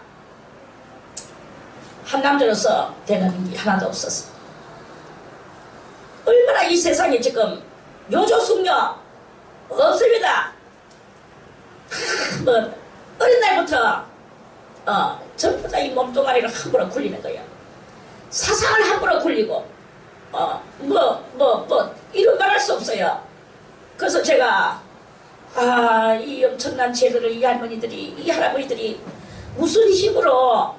한 남자로서 되는 게 하나도 없었어. 얼마나 이 세상에 지금 요조숙녀 없습니다. 어린 날부터 전부 다 이 몸뚱아리를 함부로 굴리는 거예요. 사상을 함부로 굴리고 이런 말할 수 없어요. 그래서 제가 이 엄청난 죄를 이 할머니들이 이 할아버지들이 무슨 힘으로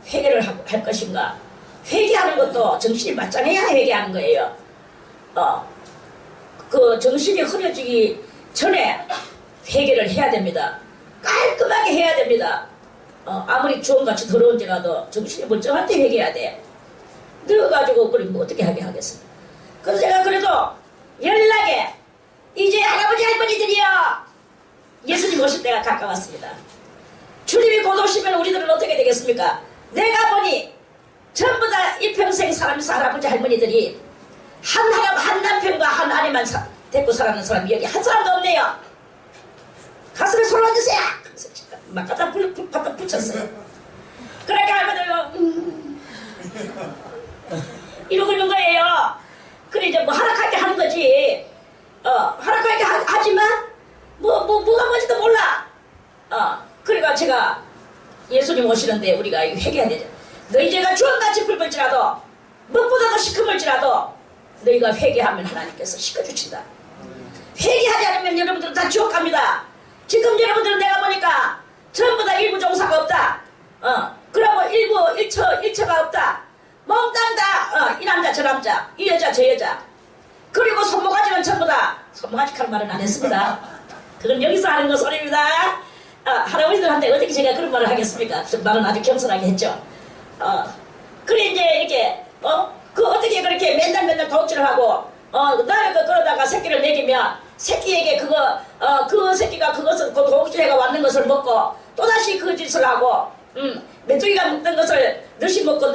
회개를 할 것인가. 회개하는 것도 정신이 말짱해야 회개하는 거예요. 그 정신이 흐려지기 전에 회개를 해야 됩니다. 깔끔하게 해야 됩니다. 아무리 주원같이 더러운지라도 정신이 멀쩡할 때 회개해야 돼. 늙어가지고 그럼 어떻게 하게 하겠습니까? 그래서 제가 그래도 연락에 이제 할아버지 할머니들이요 예수님 오실 때가 가까웠습니다. 주님이 곧 오시면 우리들은 어떻게 되겠습니까? 내가 보니 전부 다 일평생 살아면서 할아버지 할머니들이 한 남편과 한 아내만 데리고 살아가는 사람이 여기 한 사람도 없네요. 가슴에 손 얹으세요. 막 갖다 바닥 붙였어요. 그러니까 할머니들은 이러고 있는 거예요. 그래 이제 하락하게 하는 거지. 하락하게 하지만 뭐가 뭔지도 몰라. 그러니까 제가 예수님 오시는데 우리가 회개해야 되죠. 너희 죄가 주원같이 붉을지라도 무엇보다도 시커멀지라도 너희가 회개하면 하나님께서 씻어주신다. 회개하지 않으면 여러분들은 다 지옥 갑니다. 지금 여러분들은 내가 보니까 전부 다 일부 종사가 없다. 그러고 일처가 없다. 몽땅 다, 이 남자 저 남자, 이 여자 저 여자. 그리고 손모가지는 전부 다, 손모가지 할 말은 안 했습니다. 그건 여기서 하는 거 소리입니다. 할아버지들한테 어떻게 제가 그런 말을 하겠습니까? 말은 아주 겸손하게 했죠. 그래 이제 이렇게 그 어떻게 그렇게 맨날 도둑질을 하고 나를 그러다가 새끼를 먹이면 새끼에게 그 새끼가 그것을 그 도둑질해가 왔는 것을 먹고 또다시 그 짓을 하고 메뚜기가 먹던 것을 너시 먹던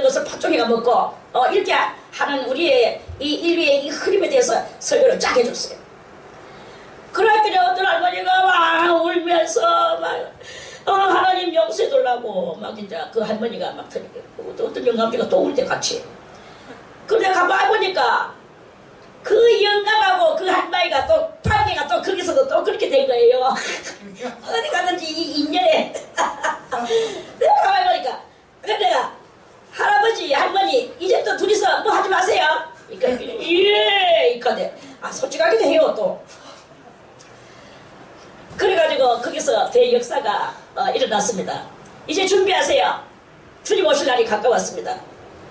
것을 팥종이가 먹고 이렇게 하는 우리의 이 인류의 이 흐름에 대해서 설교를 쫙 해줬어요. 그럴 때 어떤 할머니가 막 울면서 막 하나님 용서해달라고 막 이제 그 할머니가 막 어떤 영감씨가 또 울 때 같이. 그런데 가만히 보니까 그 영감하고 그 할머니가 또 판계가 또 거기서도 또 그렇게 된 거예요. 어디 가든지 이 인연에. 내가 가만히 보니까 내가 할아버지 할머니 이제부터 둘이서 뭐 하지 마세요. 그러니까 예 이건데 솔직하게도 해요 또. 그래가지고 거기서 대역사가 일어났습니다. 이제 준비하세요. 주님 오실 날이 가까웠습니다.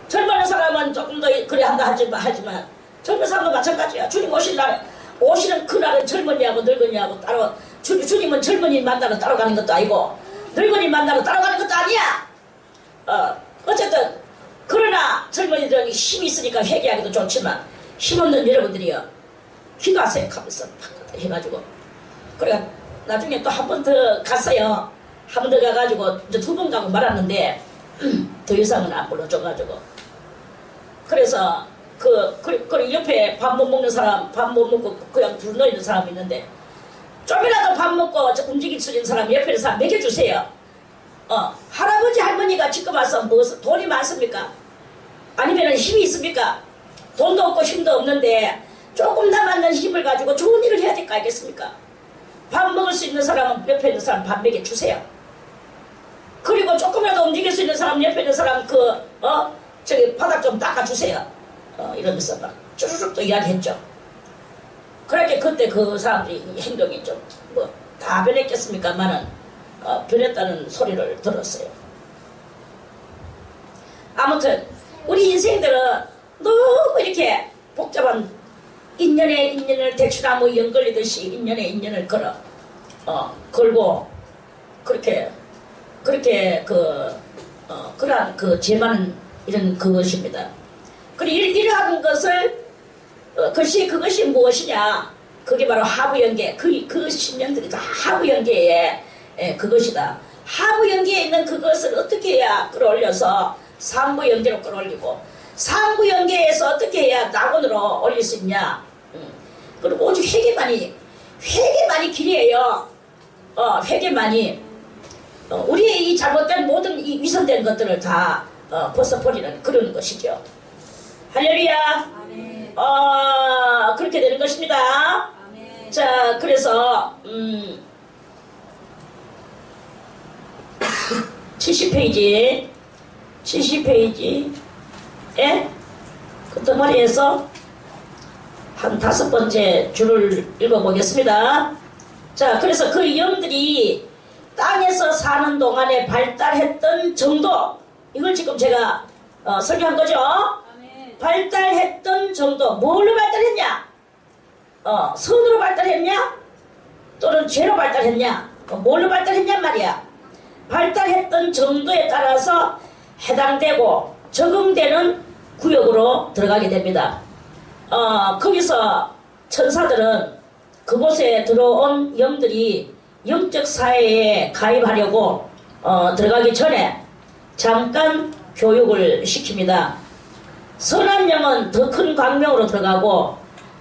젊은 사람은 조금 더 그래 한다 하지만 젊은 사람도 마찬가지야. 주님 오실 날 오시는 그날은 젊은이하고 늙은이하고 따로 주님은 젊은이 만나러 따로 가는 것도 아니고 늙은이 만나러 따로 가는 것도 아니야. 어쨌든 그러나 젊은이들은 힘이 있으니까 회개하기도 좋지만 힘없는 여러분들이요 귀가 새카면서 해가지고 그래 나중에 또 한 번 더 갔어요. 한 번 더 가가지고 이제 2번 가고 말았는데 더 이상은 안 불러줘가지고 그래서 그 옆에 밥 못 먹는 사람 밥 못 먹고 그냥 불 넣어 있는 사람이 있는데 좀이라도 밥 먹고 움직일 수 있는 사람 옆에 있는 사람 먹여주세요. 할아버지 할머니가 지금 와서 무슨 돈이 많습니까? 아니면 힘이 있습니까? 돈도 없고 힘도 없는데 조금 남았는 힘을 가지고 좋은 일을 해야 될 거 아니겠습니까? 밥 먹을 수 있는 사람은 옆에 있는 사람 밥 먹여주세요. 그리고 조금이라도 움직일 수 있는 사람 옆에 있는 사람 저기 바닥 좀 닦아주세요. 이러면서 막 쭈르륵 또 이야기했죠. 그렇게 그때 그 사람들이 행동이 좀 뭐 다 변했겠습니까만은 변했다는 소리를 들었어요. 아무튼 우리 인생들은 너무 이렇게 복잡한 인연에 인연을 대추나무 연 걸리듯이 인연에 인연을 걸고 그렇게 그러한 그 죄 많은 이런 그것입니다. 그리고 이러한 것을 그것이 무엇이냐? 그게 바로 하부연계. 그 신령들이 다 하부연계의 그것이다. 하부연계에 있는 그것을 어떻게 해야 끌어올려서 상부연계로 끌어올리고 상부연계에서 어떻게 해야 낙원으로 올릴 수 있냐? 그리고 오직 회개만이 길이에요. 회개만이 우리의 이 잘못된 모든 이 위선된 것들을 다 벗어버리는 그런 것이죠. 할렐루야. 아멘. 그렇게 되는 것입니다. 아멘. 자, 그래서 70페이지에 그 덩어리에서 한 5번째 줄을 읽어보겠습니다. 자, 그래서 그 영들이 땅에서 사는 동안에 발달했던 정도, 이걸 지금 제가 설명한 거죠. 아멘. 발달했던 정도, 뭘로 발달했냐? 선으로 발달했냐? 또는 죄로 발달했냐? 뭘로 발달했냔 말이야. 발달했던 정도에 따라서 해당되고 적용되는 구역으로 들어가게 됩니다. 거기서 천사들은 그곳에 들어온 영들이 영적 사회에 가입하려고 들어가기 전에 잠깐 교육을 시킵니다. 선한 영은 더 큰 광명으로 들어가고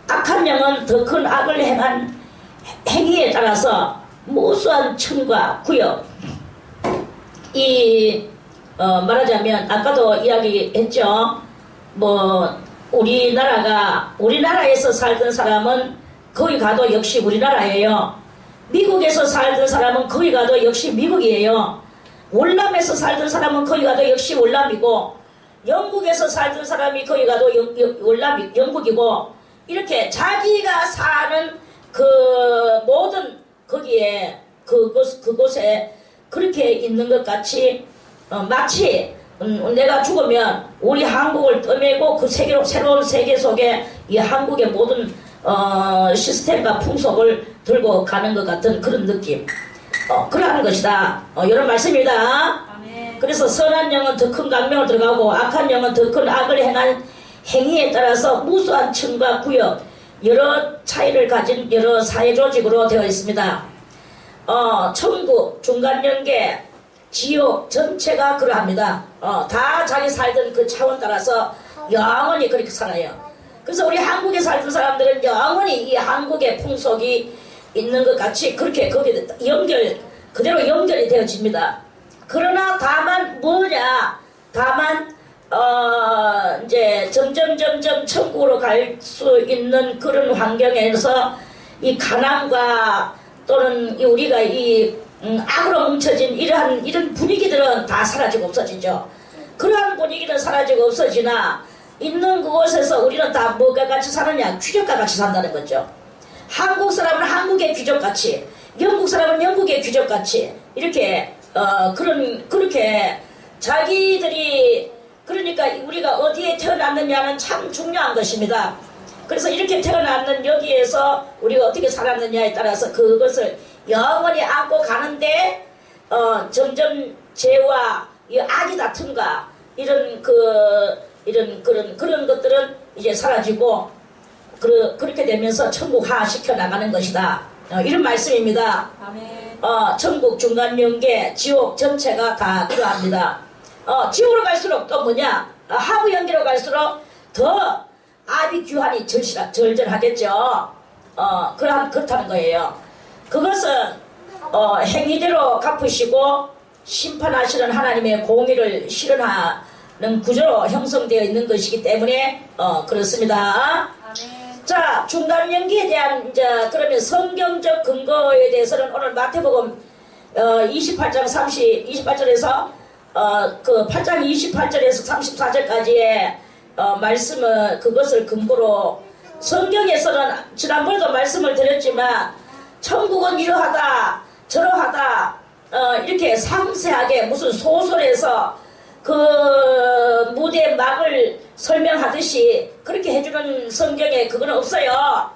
악한 영은 더 큰 악을 행한 행위에 따라서 무수한 천과 구역, 말하자면 아까도 이야기했죠. 뭐 우리나라에서 살던 사람은 거기 가도 역시 우리나라예요. 미국에서 살던 사람은 거기 가도 역시 미국이에요. 월남에서 살던 사람은 거기 가도 역시 월남이고, 영국에서 살던 사람이 거기 가도 영국이고, 이렇게 자기가 사는 그 모든 거기에 그곳에 그렇게 있는 것 같이 마치 내가 죽으면 우리 한국을 떠밀고 그 세계로 새로운 세계 속에 이 한국의 모든 시스템과 풍속을 들고 가는 것 같은 그런 느낌. 그러한 것이다. 이런 말씀입니다. 아멘. 그래서 선한 영은 더 큰 강명을 들어가고 악한 영은 더 큰 악을 행한 행위에 따라서 무수한 층과 구역, 여러 차이를 가진 여러 사회 조직으로 되어 있습니다. 천국, 중간연계, 지옥 전체가 그러합니다. 다 자기 살던 그 차원 따라서 영원히 그렇게 살아요. 그래서 우리 한국에 살던 사람들은 영원히 이 한국의 풍속이 있는 것 같이 그렇게 거기에 그대로 연결이 되어집니다. 그러나 다만 뭐냐? 다만 이제 점점 천국으로 갈 수 있는 그런 환경에서 이 가난과 또는 우리가 이 악으로 뭉쳐진 이런 분위기들은 다 사라지고 없어지죠. 그러한 분위기는 사라지고 없어지나 있는 그곳에서 우리는 다 뭐가 같이 사느냐? 귀족과 같이 산다는 거죠. 한국 사람은 한국의 귀족같이, 영국 사람은 영국의 귀족같이 이렇게 그렇게 자기들이 그러니까 우리가 어디에 태어났느냐는 참 중요한 것입니다. 그래서 이렇게 태어났는 여기에서 우리가 어떻게 살았느냐에 따라서 그것을 영원히 안고 가는데 점점 죄와 이 악이 다툼과 그런 것들은 이제 사라지고 그렇게 되면서 천국화 시켜 나가는 것이다. 이런 말씀입니다. 아멘. 천국 중간연계 지옥 전체가 다 그러합니다. 지옥으로 갈수록 또 뭐냐? 하부 연계로 갈수록 더 아비규환이 절절하겠죠. 그렇다는 거예요. 그것은 행위대로 갚으시고 심판하시는 하나님의 공의를 실현하는 구조로 형성되어 있는 것이기 때문에 그렇습니다. 아멘. 자, 중간연기에 대한 이제 그러면 성경적 근거에 대해서는 오늘 마태복음 28절에서 그 8장 28절에서 34절까지의 말씀을 그것을 근거로 성경에서는 지난번에도 말씀을 드렸지만 천국은 이러하다 저러하다 이렇게 상세하게 무슨 소설에서 그 무대 막을 설명하듯이 그렇게 해주는 성경에 그거는 없어요.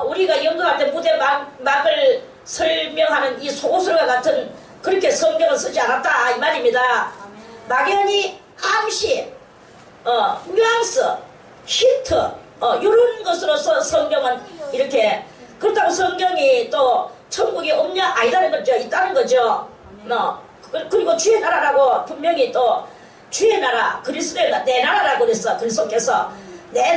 우리가 연극할 때 무대 막을 설명하는 이 소설과 같은 그렇게 성경을 쓰지 않았다 이 말입니다. 막연히 암시, 뉘앙스, 힌트 이런 것으로서 성경은 이렇게 그렇다고 성경이 또 천국이 없냐 아니다는 거죠. 있다는 거죠. 그리고 주의 나라라고 분명히 또 주의 나라 그리스도의 내 나라라고 그랬어. 그리스도께서 내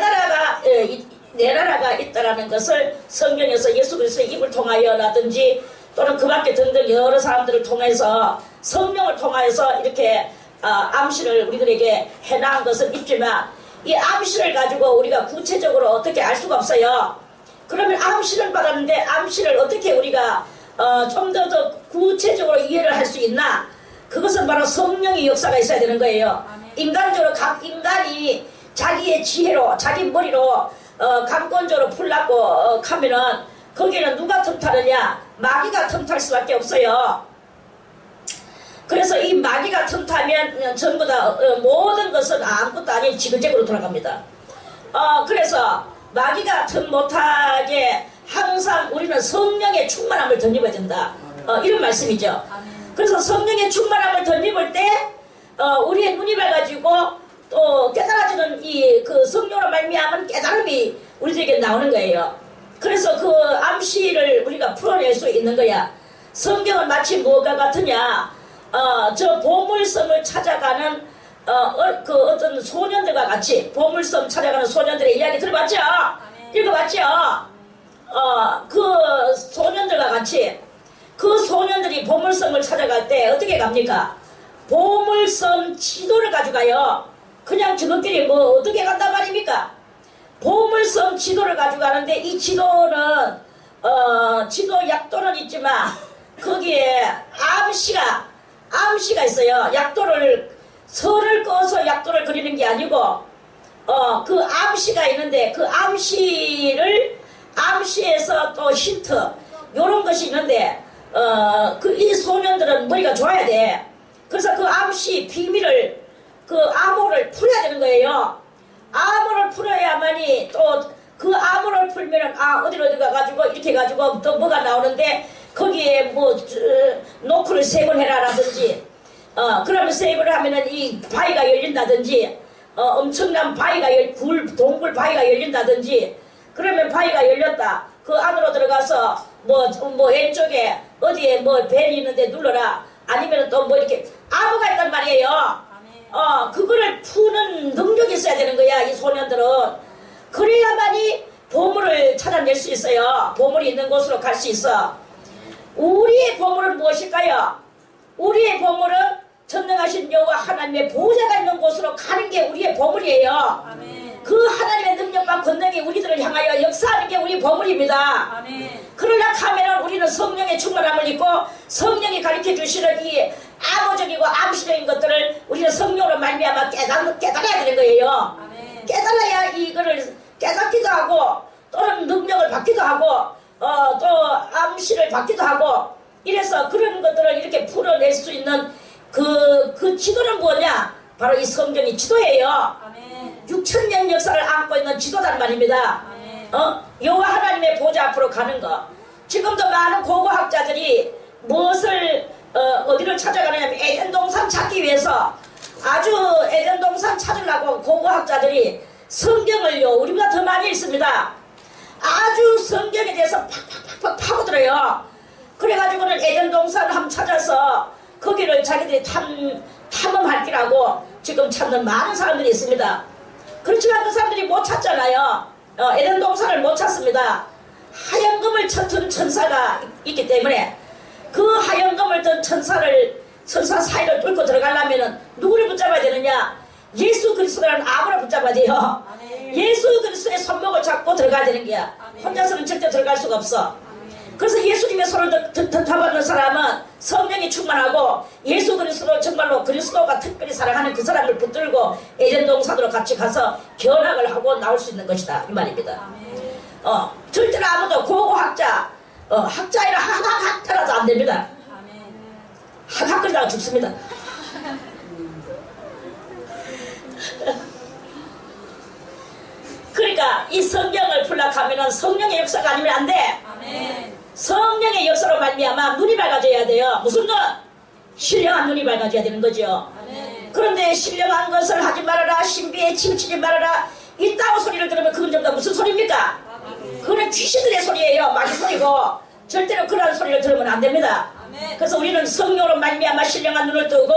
나라가 있다라는 것을 성경에서 예수 그리스도의 입을 통하여라든지 또는 그 밖에 등등 여러 사람들을 통해서 성령을 통하여서 이렇게 암시를 우리들에게 해나간 것은 있지만 이 암시를 가지고 우리가 구체적으로 어떻게 알 수가 없어요. 그러면 암시를 받았는데 암시를 어떻게 우리가 좀 더 구체적으로 이해를 할 수 있나? 그것은 바로 성령의 역사가 있어야 되는 거예요. 인간적으로 각 인간이 자기의 지혜로 자기 머리로 감권적으로 풀라고 하면은 거기에는 누가 틈타느냐? 마귀가 틈탈 수밖에 없어요. 그래서 이 마귀가 틈타면 전부 다 모든 것은 아무것도 아닌 지그재그로 돌아갑니다. 그래서 마귀가 틈 못하게 항상 우리는 성령의 충만함을 덧입어야 된다. 이런 말씀이죠. 그래서 성령의 충만함을 덧입을 때 우리의 눈이 밝아지고 또 깨달아지는 그 성령으로 말미암은 깨달음이 우리들에게 나오는 거예요. 그래서 그 암시를 우리가 풀어낼 수 있는 거야. 성경은 마치 뭐가 같으냐? 저 보물섬을 찾아가는 그 어떤 소년들과 같이 보물섬 찾아가는 소년들의 이야기 들어봤죠? 읽어봤죠? 그 소년들과 같이 그 소년들이 보물섬을 찾아갈 때 어떻게 갑니까? 보물섬 지도를 가져가요. 그냥 저것끼리 뭐 어떻게 간단 말입니까? 보물섬 지도를 가져가는데 이 지도는 지도 약도는 있지만 거기에 암시가 있어요. 약도를 선을 꺼서 약도를 그리는 게 아니고 그 암시가 있는데 그 암시를 암시에서 또 힌트 요런 것이 있는데 이 소년들은 머리가 좋아야 돼. 그래서 그 암시 비밀을 그 암호를 풀어야 되는 거예요. 암호를 풀어야만이 또 그 암호를 풀면은 어디로 가가지고 이렇게 해가지고 또 뭐가 나오는데 거기에 뭐 노크를 3번 해라라든지 그러면 세이브를 하면은 이 바위가 열린다든지 엄청난 바위가 동굴 바위가 열린다든지 그러면 바위가 열렸다. 그 안으로 들어가서 뭐 왼쪽에 어디에 뭐 벨이 있는데 눌러라. 아니면 또 뭐 이렇게 암호가 있단 말이에요. 그거를 푸는 능력이 있어야 되는 거야. 이 소년들은. 그래야만이 보물을 찾아낼 수 있어요. 보물이 있는 곳으로 갈 수 있어. 우리의 보물은 무엇일까요? 우리의 보물은 전능하신 여호와 하나님의 보호자가 있는 곳으로 가는 게 우리의 보물이에요. 아멘. 그 하나님의 능력과 권능이 우리들을 향하여 역사하는 게 우리 보물입니다. 아멘. 그러려고 하면 우리는 성령의 충만함을 입고 성령이 가르쳐 주시는 이 암호적이고 암시적인 것들을 우리는 성령으로 말미암아 깨달아야 되는 거예요. 아멘. 깨달아야 이거를 깨닫기도 하고 또는 능력을 받기도 하고 또 암시를 받기도 하고 이래서 그런 것들을 이렇게 풀어낼 수 있는 그 지도는 뭐냐? 바로 이 성경이 지도예요. 아멘. 6,000년 역사를 안고 있는 지도단 말입니다. 아멘. 여호와 하나님의 보좌 앞으로 가는 거. 지금도 많은 고고학자들이 무엇을 어디를 찾아가느냐면 에덴 동산 찾기 위해서 아주 에덴 동산 찾으려고 고고학자들이 성경을요 우리보다 더 많이 읽습니다. 아주 성경에 대해서 팍팍팍 파고들어요. 그래가지고는 에덴 동산을 한번 찾아서 거기를 자기들이 탐험할 기라고 지금 찾는 많은 사람들이 있습니다. 그렇지만 그 사람들이 못 찾잖아요. 에덴 동산을 못 찾습니다. 하얀 금을 든 천사가 있기 때문에 그 하얀 금을 든 천사 사이를 뚫고 들어가려면 누구를 붙잡아야 되느냐? 예수 그리스도라는 암호를 붙잡아야 돼요. 아멘. 예수 그리스도의 손목을 잡고 들어가야 되는 거야. 아멘. 혼자서는 절대 들어갈 수가 없어. 그래서 예수님의 손을 잡아받는 사람은 성령이 충만하고 예수 그리스도를 정말로 그리스도가 특별히 사랑하는 그 사람을 붙들고 에덴 동산으로 같이 가서 견학을 하고 나올 수 있는 것이다 이 말입니다. 아멘. 절대로 아무도 고고학자 학자이라 학자라도 안 됩니다. 아멘. 학그러다가 죽습니다. 그러니까 이 성경을 풀락하면은 성령의 역사가 아니면 안 돼. 아멘. 성령의 역사로 말미암아 눈이 밝아져야 돼요. 무슨 눈? 신령한 눈이 밝아져야 되는 거죠. 아멘. 그런데 신령한 것을 하지 말아라, 신비에 치우치지 말아라, 이따오 소리를 들으면 그건 전부 다 무슨 소리입니까? 그거는 귀신들의 소리예요. 마귀 소리고 절대로 그런 소리를 들으면 안 됩니다. 아멘. 그래서 우리는 성령으로 말미암아 신령한 눈을 뜨고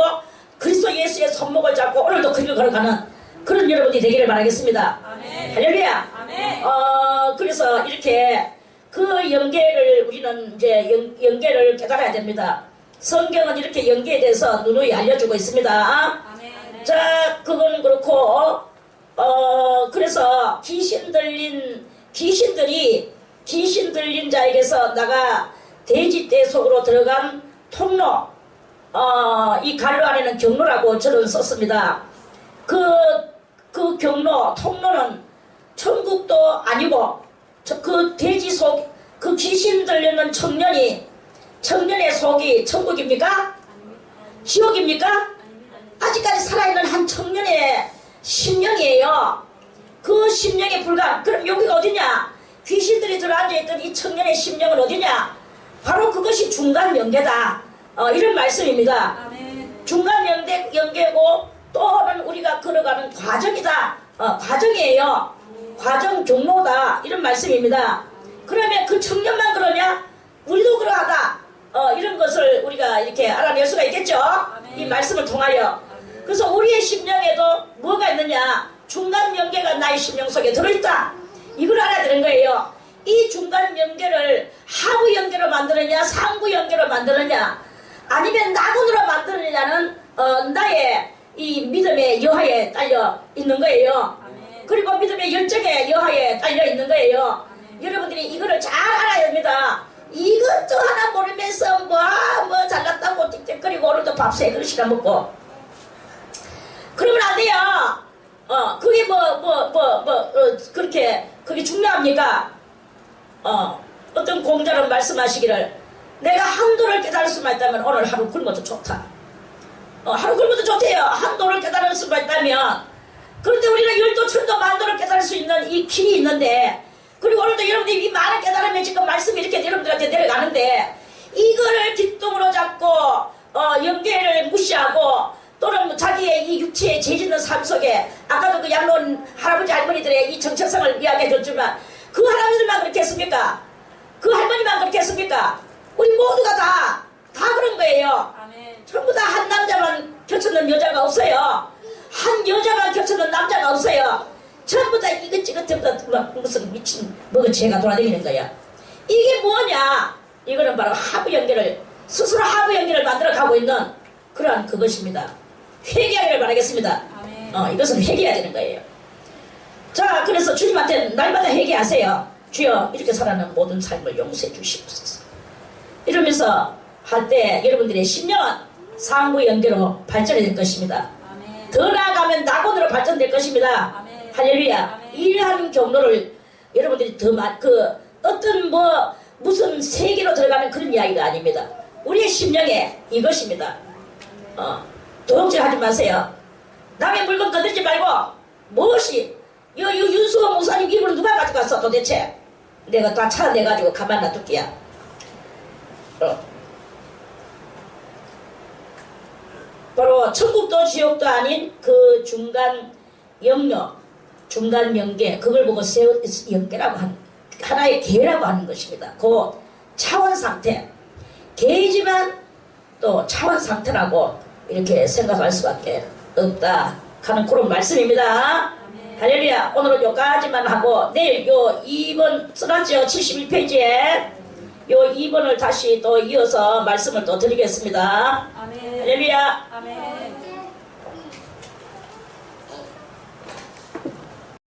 그리스도 예수의 손목을 잡고 오늘도 그 길을 걸어가는 그런 여러분이 되기를 바라겠습니다. 아멘. 할렐루야. 아멘. 그래서 이렇게 그 연계를 우리는 이제 연계를 깨달아야 됩니다. 성경은 이렇게 연계에 대해서 누누이 알려주고 있습니다. 아멘. 자, 그건 그렇고 그래서 귀신 들린 자에게서 나가 돼지떼 속으로 들어간 통로, 이 갈로 안에는 경로라고 저는 썼습니다. 그 경로, 통로는 천국도 아니고 그 돼지 속, 그 귀신 들리는 청년의 속이 천국입니까? 지옥입니까? 아직까지 살아있는 한 청년의 심령이에요. 그 심령에 불과한, 그럼 여기가 어디냐? 귀신들이 들어앉아있던 이 청년의 심령은 어디냐? 바로 그것이 중간 연계다. 이런 말씀입니다. 아멘. 중간 연계고 또는 우리가 걸어가는 과정이다. 과정이에요. 과정 경로다. 이런 말씀입니다. 그러면 그 청년만 그러냐? 우리도 그러하다. 이런 것을 우리가 이렇게 알아낼 수가 있겠죠. 이 말씀을 통하여. 그래서 우리의 심령에도 뭐가 있느냐? 중간 연계가 나의 심령 속에 들어있다. 이걸 알아야 되는 거예요. 이 중간 연계를 하부 연계로 만드느냐, 상부 연계로 만드느냐, 아니면 나군으로 만드느냐는 나의 이 믿음의 여하에 딸려 있는 거예요. 그리고 믿음의 열정의 여하에 딸려 있는 거예요. 여러분들이 이거를 잘 알아야 됩니다. 이것도 하나 모르면서 뭐 잘났다고 틱틱거리고 오늘도 밥 3그릇이나 먹고 그러면 안 돼요. 그게 그렇게 그게 중요합니까? 어떤 공자는 말씀하시기를 내가 한도를 깨달을 수만 있다면 오늘 하루 굶어도 좋다. 하루 굶어도 좋대요. 한도를 깨달을 수만 있다면. 그런데 우리는 열도 천도 만도를 깨달을 수 있는 이 길이 있는데, 그리고 오늘도 여러분들이 이 많은 깨달음에 지금 말씀이 이렇게 여러분들한테 내려가는데, 이거를 뒷동으로 잡고 영계를 무시하고 또는 자기의 이 육체의 죄짓는 삶 속에, 아까도 그 양로원 할아버지 할머니들의 이 정체성을 이야기해 줬지만 그 할아버지들만 그렇게 했습니까? 그 할머니만 그렇게 했습니까? 우리 모두가 다 그런 거예요. 아멘. 전부 다 한 남자만 겹쳤는 여자가 없어요. 한 여자만 겹쳤는 남자가 없어요. 전부 다 이것저것 무슨 미친 먹은 죄가 돌아다니는 거야. 이게 뭐냐? 이거는 바로 하부 연계를, 스스로 하부 연계를 만들어 가고 있는 그러한 그것입니다. 회개하기를 바라겠습니다. 아멘. 이것은 회개해야 되는 거예요. 자, 그래서 주님한테 날마다 회개하세요. 주여, 이렇게 살아는 모든 삶을 용서해 주시옵소서. 이러면서 할 때 여러분들의 심령은 상부 연계로 발전이 될 것입니다. 아멘. 더 나아가면 낙원으로 발전될 것입니다. 아멘. 할렐루야. 아멘. 이러한 경로를 여러분들이 어떤 무슨 세계로 들어가는 그런 이야기가 아닙니다. 우리의 심령에 이것입니다. 도둑질 하지 마세요. 남의 물건 거들지 말고, 무엇이, 윤수호 목사님 이불은 누가 가져갔어 도대체? 내가 다 찾아내가지고 가만 놔둘게야. 바로 천국도 지옥도 아닌 그 중간 영역, 중간 영계, 그걸 보고 영계라고 하나의 계라고 하는 것입니다. 그 차원 상태, 계이지만 또 차원 상태라고 이렇게 생각할 수밖에 없다 하는 그런 말씀입니다. 할렐루야. 오늘은 여기까지만 하고 내일 요 2번 써놨죠? 71페이지에 요 2번을 다시 또 이어서 말씀을 또 드리겠습니다. 아멘. 할렐루야. 아멘.